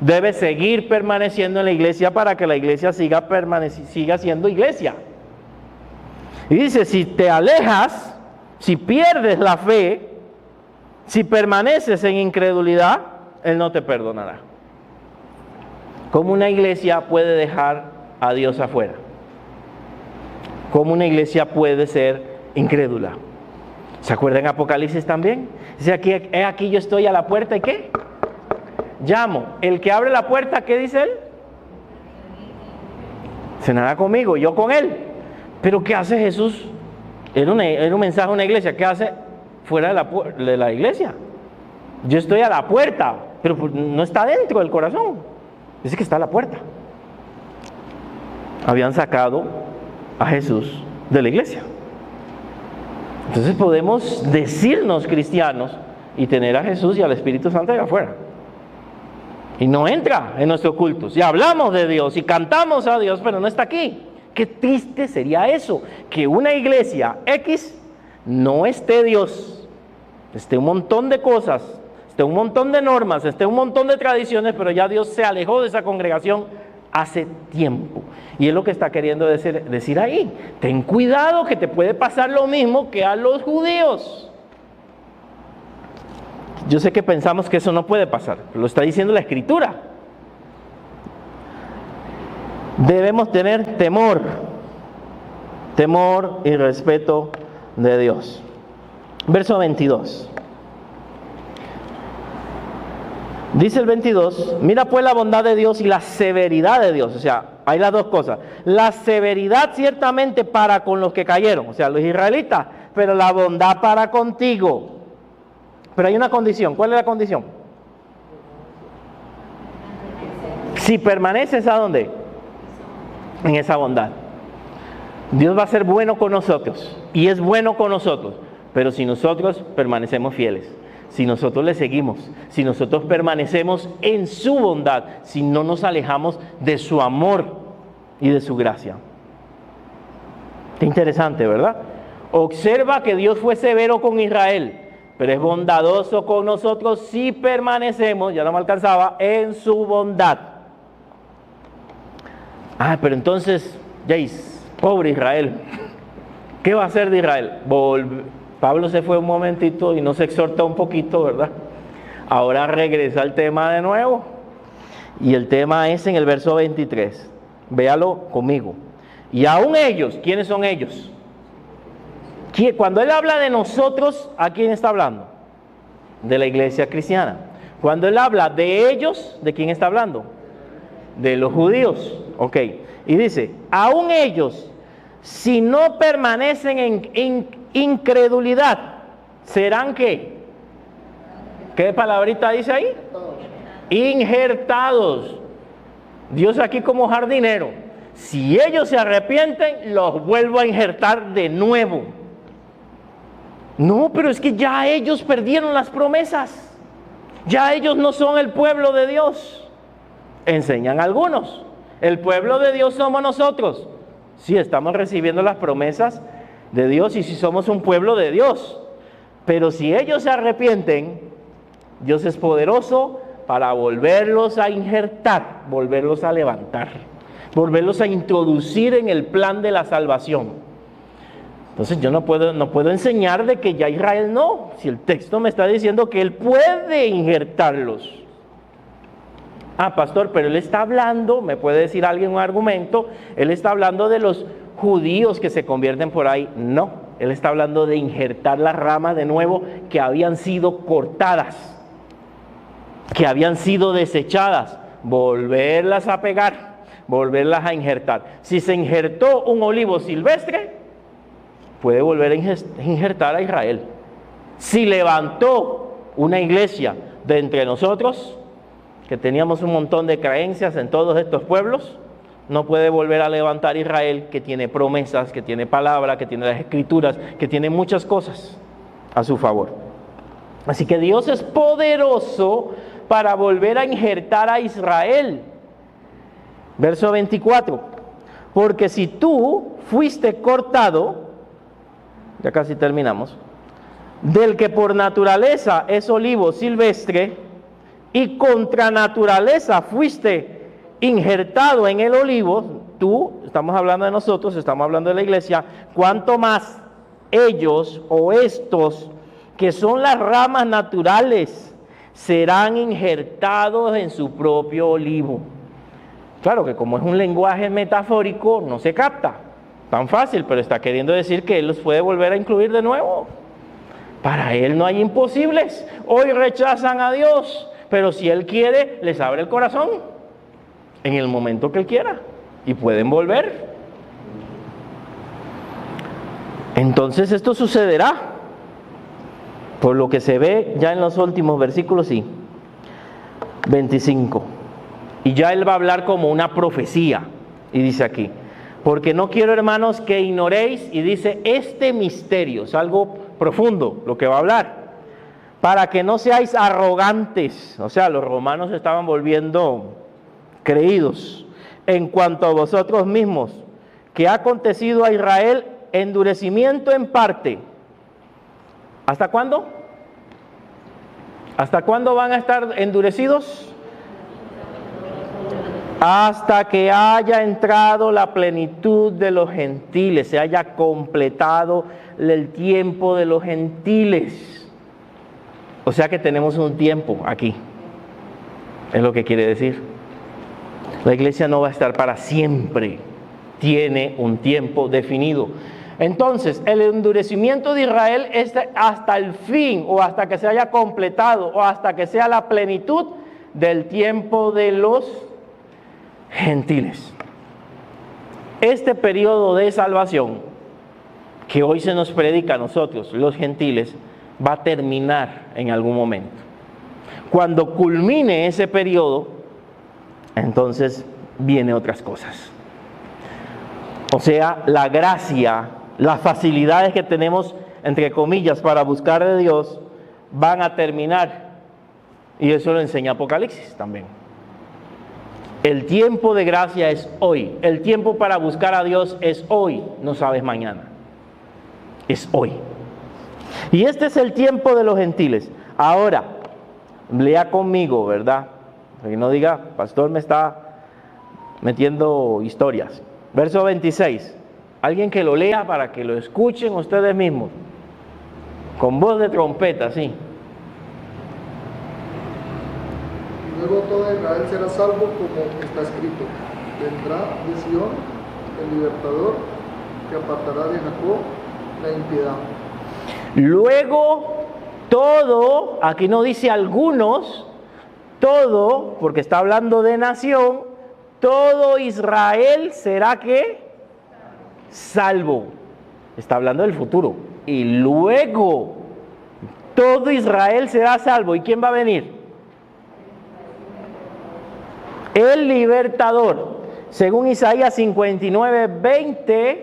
S1: debe seguir permaneciendo en la iglesia para que la iglesia siga siendo iglesia. Y dice, si te alejas, si pierdes la fe, si permaneces en incredulidad, Él no te perdonará. ¿Cómo una iglesia puede dejar a Dios afuera? ¿Cómo una iglesia puede ser incrédula? ¿Se acuerdan en Apocalipsis también? Dice aquí yo estoy a la puerta y ¿qué? Llamo. El que abre la puerta, ¿qué dice él? Cenará conmigo, yo con él. Pero ¿qué hace Jesús? Era un mensaje a una iglesia. ¿Qué hace fuera de la iglesia? Yo estoy a la puerta, pero no está dentro del corazón. Dice que está a la puerta. Habían sacado a Jesús de la iglesia. Entonces podemos decirnos cristianos y tener a Jesús y al Espíritu Santo allá afuera. Y no entra en nuestros cultos. Y hablamos de Dios y cantamos a Dios, pero no está aquí. Qué triste sería eso, que una iglesia X no esté Dios, esté un montón de cosas, esté un montón de normas, esté un montón de tradiciones, pero ya Dios se alejó de esa congregación hace tiempo. Y es lo que está queriendo decir ahí. Ten cuidado que te puede pasar lo mismo que a los judíos. Yo sé que pensamos que eso no puede pasar, pero lo está diciendo la Escritura. Debemos tener temor y respeto de Dios. Verso 22. Dice el 22, mira pues la bondad de Dios y la severidad de Dios. O sea, hay las dos cosas. La severidad ciertamente para con los que cayeron, o sea, los israelitas, pero la bondad para contigo. Pero hay una condición. ¿Cuál es la condición? Si permaneces, ¿a dónde? En esa bondad. Dios va a ser bueno con nosotros y es bueno con nosotros, pero si nosotros permanecemos fieles, si nosotros le seguimos, si nosotros permanecemos en su bondad, si no nos alejamos de su amor y de su gracia. Qué interesante, ¿verdad? Observa que Dios fue severo con Israel, pero es bondadoso con nosotros si permanecemos, ya no me alcanzaba, en su bondad. Pero entonces, pobre Israel, ¿qué va a hacer de Israel? Pablo se fue un momentito y nos exhorta un poquito, ¿verdad? Ahora regresa al tema de nuevo. Y el tema es en el verso 23. Véalo conmigo. Y aún ellos, ¿quiénes son ellos? Cuando él habla de nosotros, ¿a quién está hablando? De la iglesia cristiana. Cuando él habla de ellos, ¿de quién está hablando? De los judíos. Ok. Y dice, aún ellos, si no permanecen en incredulidad, ¿serán qué? ¿Qué palabrita dice ahí? Injertados. Dios aquí como jardinero. Si ellos se arrepienten, los vuelvo a injertar de nuevo. No, pero es que ya ellos perdieron las promesas. Ya ellos no son el pueblo de Dios. Enseñan algunos. El pueblo de Dios somos nosotros. Sí, estamos recibiendo las promesas de Dios y si somos un pueblo de Dios. Pero si ellos se arrepienten, Dios es poderoso para volverlos a injertar, volverlos a levantar, volverlos a introducir en el plan de la salvación. Entonces yo no puedo enseñar de que ya Israel no, si el texto me está diciendo que Él puede injertarlos. Pastor, pero Él está hablando, me puede decir alguien un argumento, Él está hablando de los judíos que se convierten por ahí. No, Él está hablando de injertar las ramas de nuevo que habían sido cortadas, que habían sido desechadas, volverlas a pegar, volverlas a injertar. Si se injertó un olivo silvestre, puede volver a injertar a Israel. Si levantó una iglesia de entre nosotros, que teníamos un montón de creencias en todos estos pueblos, no puede volver a levantar Israel, que tiene promesas, que tiene palabra, que tiene las escrituras, que tiene muchas cosas a su favor. Así que Dios es poderoso para volver a injertar a Israel. Verso 24. Porque si tú fuiste cortado, ya casi terminamos, del que por naturaleza es olivo silvestre, y contra naturaleza fuiste injertado en el olivo, tú, estamos hablando de nosotros, estamos hablando de la iglesia, cuanto más ellos o estos que son las ramas naturales serán injertados en su propio olivo. Claro que como es un lenguaje metafórico no se capta tan fácil, pero está queriendo decir que Él los puede volver a incluir de nuevo. Para Él no hay imposibles. Hoy rechazan a Dios, pero si Él quiere les abre el corazón en el momento que Él quiera y pueden volver. Entonces esto sucederá, por lo que se ve ya en los últimos versículos, sí. 25. Y ya Él va a hablar como una profecía, y dice aquí: porque no quiero, hermanos, que ignoréis, y dice, este misterio, es algo profundo lo que va a hablar, para que no seáis arrogantes. O sea, los romanos estaban volviendo creídos en cuanto a vosotros mismos, que ha acontecido a Israel endurecimiento en parte. ¿Hasta cuándo? ¿Hasta cuándo van a estar endurecidos? Hasta que haya entrado la plenitud de los gentiles, se haya completado el tiempo de los gentiles. O sea que tenemos un tiempo aquí, es lo que quiere decir. La iglesia no va a estar para siempre, tiene un tiempo definido. Entonces, el endurecimiento de Israel es hasta el fin, o hasta que se haya completado, o hasta que sea la plenitud del tiempo de los gentiles. Este periodo de salvación que hoy se nos predica a nosotros, los gentiles, va a terminar en algún momento. Cuando culmine ese periodo, entonces vienen otras cosas. O sea, la gracia, las facilidades que tenemos, entre comillas, para buscar de Dios, van a terminar. Y eso lo enseña Apocalipsis también. El tiempo de gracia es hoy. El tiempo para buscar a Dios es hoy. No sabes mañana. Es hoy. Y este es el tiempo de los gentiles. Ahora, lea conmigo, ¿verdad? Para que no diga, pastor me está metiendo historias. Verso 26. Alguien que lo lea para que lo escuchen ustedes mismos. Con voz de trompeta, sí.
S3: Luego todo Israel será salvo, como está escrito: vendrá de Sion el libertador, que apartará de Jacob la impiedad.
S1: Luego todo, aquí no dice algunos, todo, porque está hablando de nación, todo Israel será ¿qué? Salvo. Está hablando del futuro. Y luego todo Israel será salvo. ¿Y quién va a venir? El libertador. Según Isaías 59:20,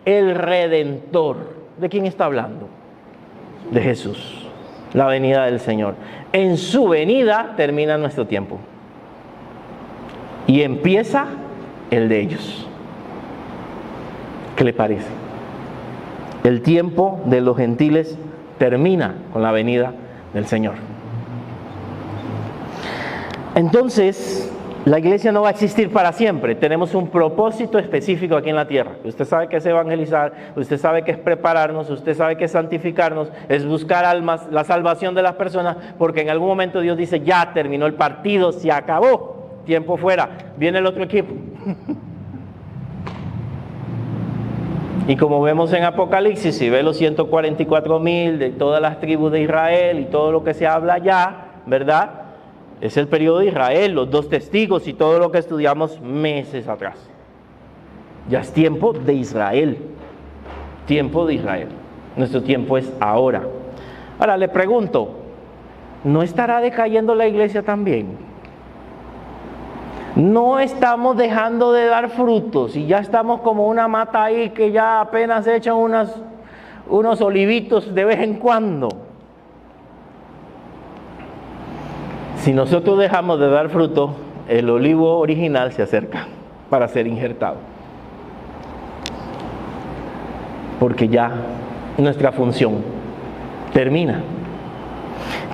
S1: el Redentor. ¿De quién está hablando? De Jesús. La venida del Señor. En su venida termina nuestro tiempo. Y empieza el de ellos. ¿Qué le parece? El tiempo de los gentiles termina con la venida del Señor. Entonces, la iglesia no va a existir para siempre. Tenemos un propósito específico aquí en la tierra. Usted sabe que es evangelizar, usted sabe que es prepararnos, usted sabe que es santificarnos, es buscar almas, la salvación de las personas, porque en algún momento Dios dice, ya terminó el partido, se acabó, tiempo fuera, viene el otro equipo. Y como vemos en Apocalipsis, si ve los 144,000 de todas las tribus de Israel y todo lo que se habla allá, ¿verdad? Es el periodo de Israel, los 2 testigos y todo lo que estudiamos meses atrás. Ya es tiempo de Israel. Tiempo de Israel. Nuestro tiempo es ahora. Ahora le pregunto, ¿no estará decayendo la iglesia también? No estamos dejando de dar frutos y ya estamos como una mata ahí que ya apenas echan unos olivitos de vez en cuando. Si nosotros dejamos de dar fruto, el olivo original se acerca para ser injertado. Porque ya nuestra función termina.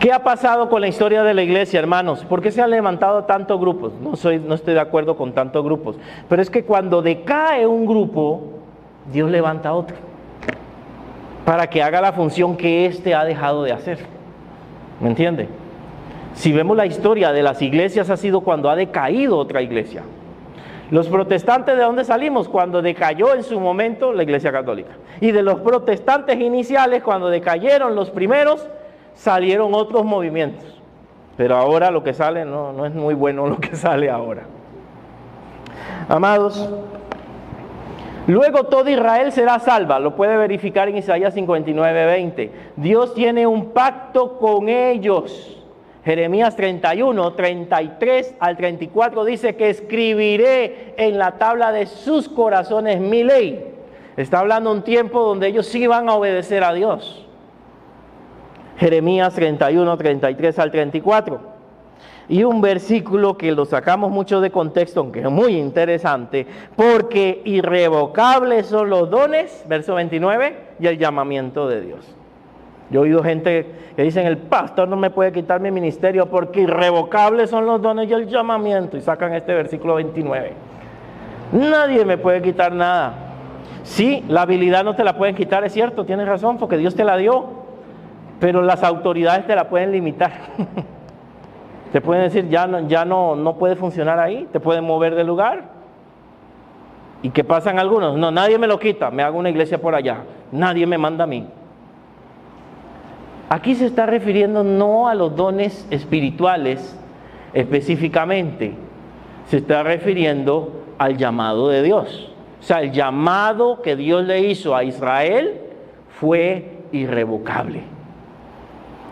S1: ¿Qué ha pasado con la historia de la iglesia, hermanos? ¿Por qué se han levantado tantos grupos? No estoy de acuerdo con tantos grupos. Pero es que cuando decae un grupo, Dios levanta otro para que haga la función que éste ha dejado de hacer. ¿Me entiende? Si vemos la historia de las iglesias, ha sido cuando ha decaído otra iglesia. Los protestantes, ¿de dónde salimos? Cuando decayó en su momento la iglesia católica. Y de los protestantes iniciales, cuando decayeron los primeros, salieron otros movimientos. Pero ahora lo que sale no es muy bueno lo que sale ahora. Amados, luego todo Israel será salva. Lo puede verificar en Isaías 59:20. Dios tiene un pacto con ellos. Jeremías 31, 33 al 34 dice que escribiré en la tabla de sus corazones mi ley. Está hablando un tiempo donde ellos sí van a obedecer a Dios. Jeremías 31, 33 al 34. Y un versículo que lo sacamos mucho de contexto, aunque es muy interesante, porque irrevocables son los dones, verso 29, y el llamamiento de Dios. Yo he oído gente que dicen, el pastor no me puede quitar mi ministerio porque irrevocables son los dones y el llamamiento, y sacan este versículo 29. Nadie me puede quitar nada. Sí, la habilidad no te la pueden quitar, es cierto, tienes razón, porque Dios te la dio, pero las autoridades te la pueden limitar. Te pueden decir, ya no puede funcionar ahí, te pueden mover de lugar. ¿Y qué pasan algunos? No, nadie me lo quita, me hago una iglesia por allá, nadie me manda a mí. Aquí se está refiriendo no a los dones espirituales específicamente, se está refiriendo al llamado de Dios. O sea, el llamado que Dios le hizo a Israel fue irrevocable.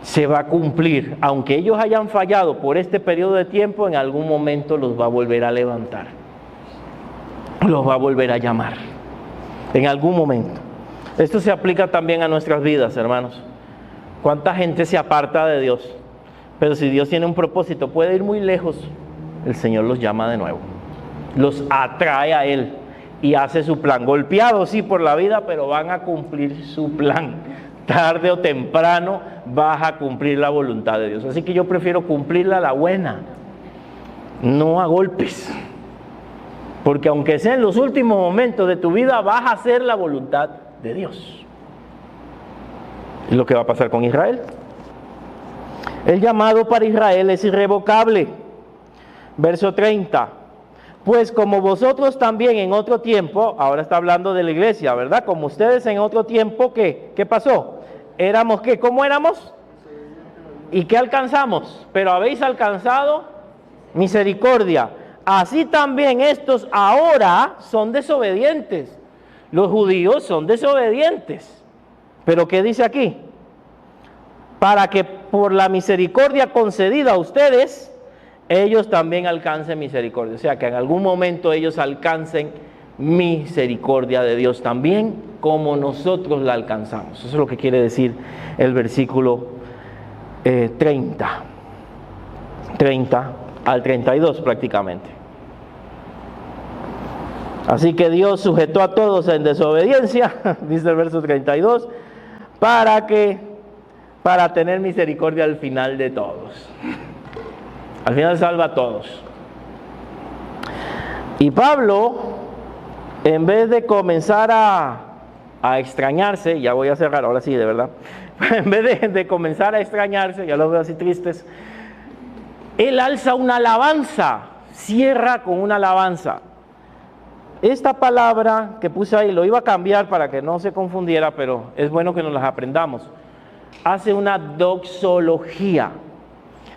S1: Se va a cumplir, aunque ellos hayan fallado por este periodo de tiempo, en algún momento los va a volver a levantar, los va a volver a llamar, en algún momento. Esto se aplica también a nuestras vidas, hermanos. ¿Cuánta gente se aparta de Dios? Pero si Dios tiene un propósito, puede ir muy lejos, el Señor los llama de nuevo, los atrae a Él y hace su plan. Golpeados sí por la vida, pero van a cumplir su plan. Tarde o temprano vas a cumplir la voluntad de Dios. Así que yo prefiero cumplirla a la buena, no a golpes. Porque aunque sea en los últimos momentos de tu vida, vas a hacer la voluntad de Dios. Es lo que va a pasar con Israel. El llamado para Israel es irrevocable. Verso 30. Pues como vosotros también en otro tiempo, ahora está hablando de la iglesia, ¿verdad? Como ustedes en otro tiempo, ¿qué pasó? Éramos, ¿qué? ¿Cómo éramos? ¿Y qué alcanzamos? Pero habéis alcanzado misericordia. Así también estos ahora son desobedientes. Los judíos son desobedientes. Pero ¿qué dice aquí? Para que por la misericordia concedida a ustedes, ellos también alcancen misericordia. O sea, que en algún momento ellos alcancen misericordia de Dios también, como nosotros la alcanzamos. Eso es lo que quiere decir el versículo 30 al 32 prácticamente. Así que Dios sujetó a todos en desobediencia, dice el verso 32, para tener misericordia al final de todos. Al final salva a todos. Y Pablo, en vez de comenzar a extrañarse, ya voy a cerrar, ahora sí, de verdad, en vez de comenzar a extrañarse, ya los veo así tristes, él alza una alabanza, cierra con una alabanza. Esta palabra que puse ahí, lo iba a cambiar para que no se confundiera, pero es bueno que nos las aprendamos. Hace una doxología.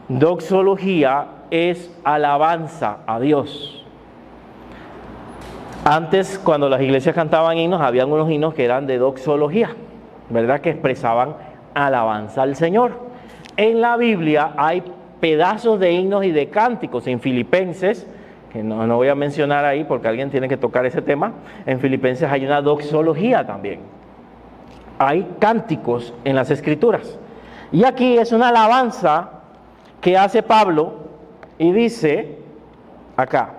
S1: Doxología es alabanza a Dios. Antes, cuando las iglesias cantaban himnos, habían unos himnos que eran de doxología, ¿verdad? Que expresaban alabanza al Señor. En la Biblia hay pedazos de himnos y de cánticos. En Filipenses, que no voy a mencionar ahí porque alguien tiene que tocar ese tema, en Filipenses hay una doxología también. Hay cánticos en las Escrituras. Y aquí es una alabanza que hace Pablo y dice, acá,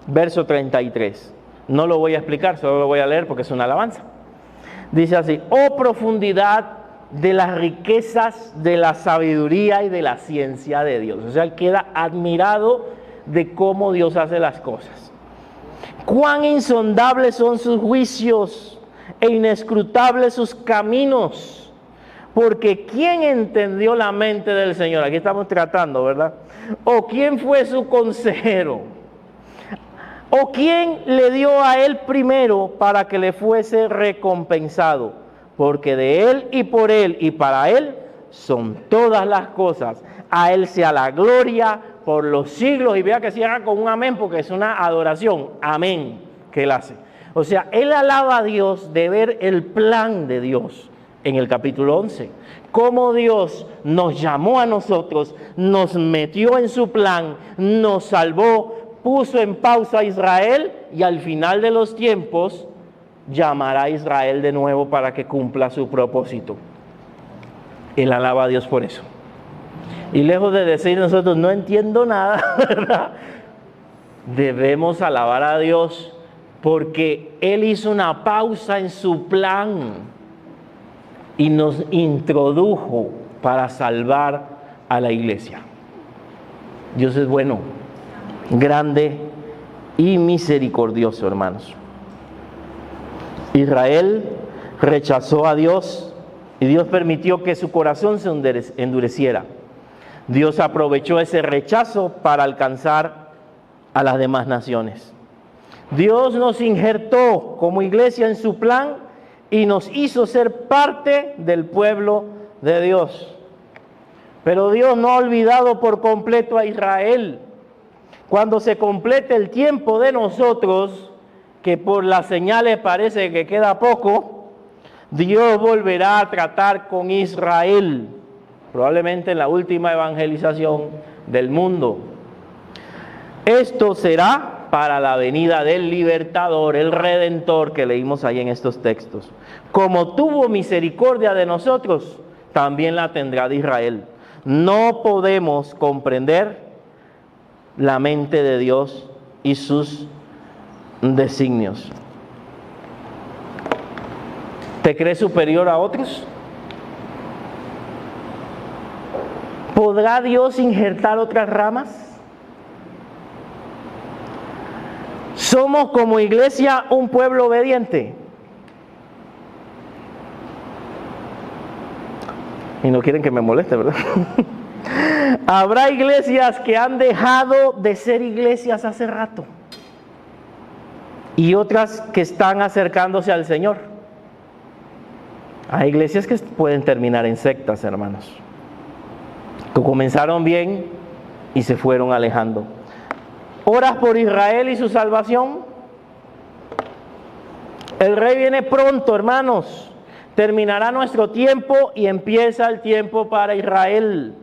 S1: verso 33. No lo voy a explicar, solo lo voy a leer porque es una alabanza. Dice así: oh profundidad de las riquezas de la sabiduría y de la ciencia de Dios. O sea, él queda admirado de cómo Dios hace las cosas. Cuán insondables son sus juicios e inescrutables sus caminos. Porque ¿quién entendió la mente del Señor? Aquí estamos tratando, ¿verdad? ¿O quién fue su consejero? ¿O quién le dio a él primero para que le fuese recompensado? Porque de él y por él y para él son todas las cosas. A él sea la gloria por los siglos. Y vea que cierra con un amén porque es una adoración. Amén que él hace. O sea, él alaba a Dios de ver el plan de Dios en el capítulo 11. Cómo Dios nos llamó a nosotros, nos metió en su plan, nos salvó, puso en pausa a Israel y al final de los tiempos llamará a Israel de nuevo para que cumpla su propósito. Él alaba a Dios por eso. Y lejos de decir nosotros no entiendo nada, ¿verdad? Debemos alabar a Dios porque Él hizo una pausa en su plan y nos introdujo para salvar a la iglesia. Dios es bueno, grande y misericordioso, hermanos. Israel rechazó a Dios y Dios permitió que su corazón se endureciera. Dios aprovechó ese rechazo para alcanzar a las demás naciones. Dios nos injertó como iglesia en su plan y nos hizo ser parte del pueblo de Dios. Pero Dios no ha olvidado por completo a Israel. Cuando se complete el tiempo de nosotros, que por las señales parece que queda poco, Dios volverá a tratar con Israel, probablemente en la última evangelización del mundo. Esto será para la venida del libertador, el redentor que leímos ahí en estos textos. Como tuvo misericordia de nosotros, también la tendrá de Israel. No podemos comprender la mente de Dios y sus designios. ¿Te crees superior a otros? ¿Podrá Dios injertar otras ramas? ¿Somos como iglesia un pueblo obediente? Y no quieren que me moleste, ¿verdad? Habrá iglesias que han dejado de ser iglesias hace rato y otras que están acercándose al Señor. Hay iglesias que pueden terminar en sectas, hermanos, que comenzaron bien y se fueron alejando. ¿Oras por Israel y su salvación? El rey viene pronto, hermanos. Terminará nuestro tiempo y empieza el tiempo para Israel.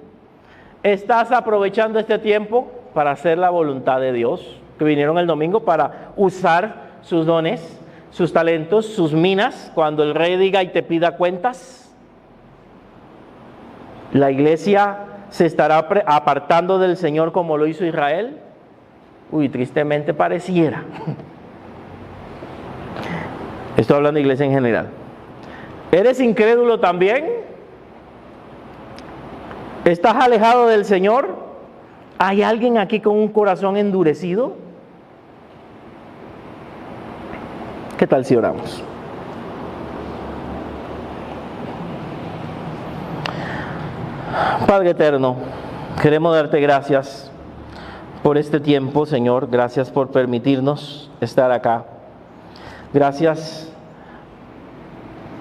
S1: ¿Estás aprovechando este tiempo para hacer la voluntad de Dios? Que vinieron el domingo para usar sus dones, sus talentos, sus minas, cuando el rey diga y te pida cuentas. ¿La iglesia se estará apartando del Señor como lo hizo Israel? Uy, tristemente pareciera. Estoy hablando de iglesia en general. ¿Eres incrédulo también? ¿Estás alejado del Señor? ¿Hay alguien aquí con un corazón endurecido? ¿Qué tal si oramos? Padre eterno, queremos darte gracias por este tiempo, Señor. Gracias por permitirnos estar acá. Gracias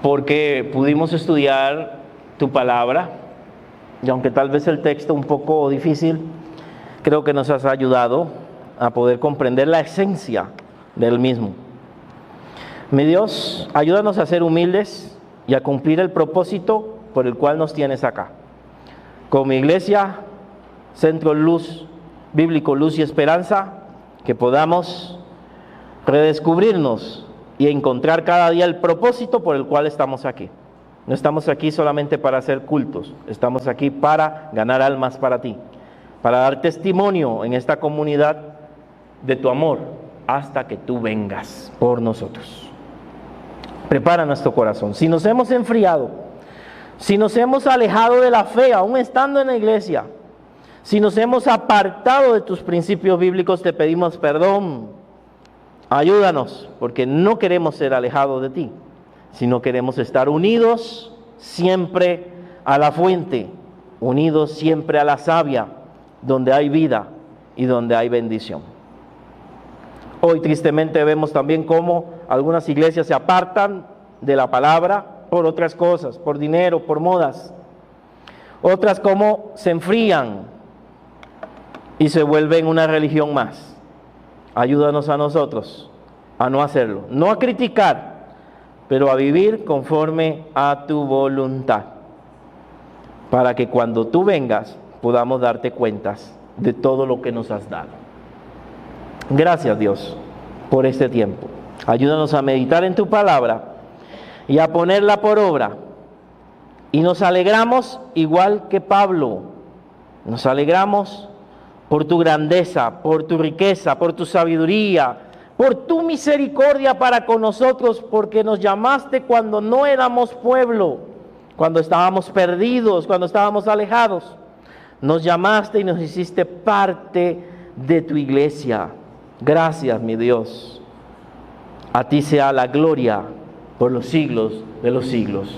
S1: porque pudimos estudiar tu palabra. Y aunque tal vez el texto un poco difícil, creo que nos has ayudado a poder comprender la esencia del mismo. Mi Dios, ayúdanos a ser humildes y a cumplir el propósito por el cual nos tienes acá. Como iglesia, Centro Luz Bíblico, Luz y Esperanza, que podamos redescubrirnos y encontrar cada día el propósito por el cual estamos aquí. No estamos aquí solamente para hacer cultos, estamos aquí para ganar almas para ti, para dar testimonio en esta comunidad de tu amor hasta que tú vengas por nosotros. Prepara nuestro corazón. Si nos hemos enfriado, si nos hemos alejado de la fe, aún estando en la iglesia, si nos hemos apartado de tus principios bíblicos, te pedimos perdón. Ayúdanos, porque no queremos ser alejados de ti, sino queremos estar unidos siempre a la fuente, unidos siempre a la savia, donde hay vida y donde hay bendición. Hoy tristemente vemos también cómo algunas iglesias se apartan de la palabra por otras cosas, por dinero, por modas. Otras como se enfrían y se vuelven una religión más. Ayúdanos a nosotros a no hacerlo, no a criticar, pero a vivir conforme a tu voluntad, para que cuando tú vengas podamos darte cuentas de todo lo que nos has dado. Gracias, Dios, por este tiempo. Ayúdanos a meditar en tu palabra y a ponerla por obra. Y nos alegramos igual que Pablo. Nos alegramos por tu grandeza, por tu riqueza, por tu sabiduría, por tu misericordia para con nosotros, porque nos llamaste cuando no éramos pueblo, cuando estábamos perdidos, cuando estábamos alejados. Nos llamaste y nos hiciste parte de tu iglesia. Gracias, mi Dios. A ti sea la gloria por los siglos de los siglos.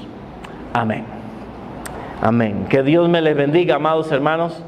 S1: Amén. Amén. Que Dios me les bendiga, amados hermanos.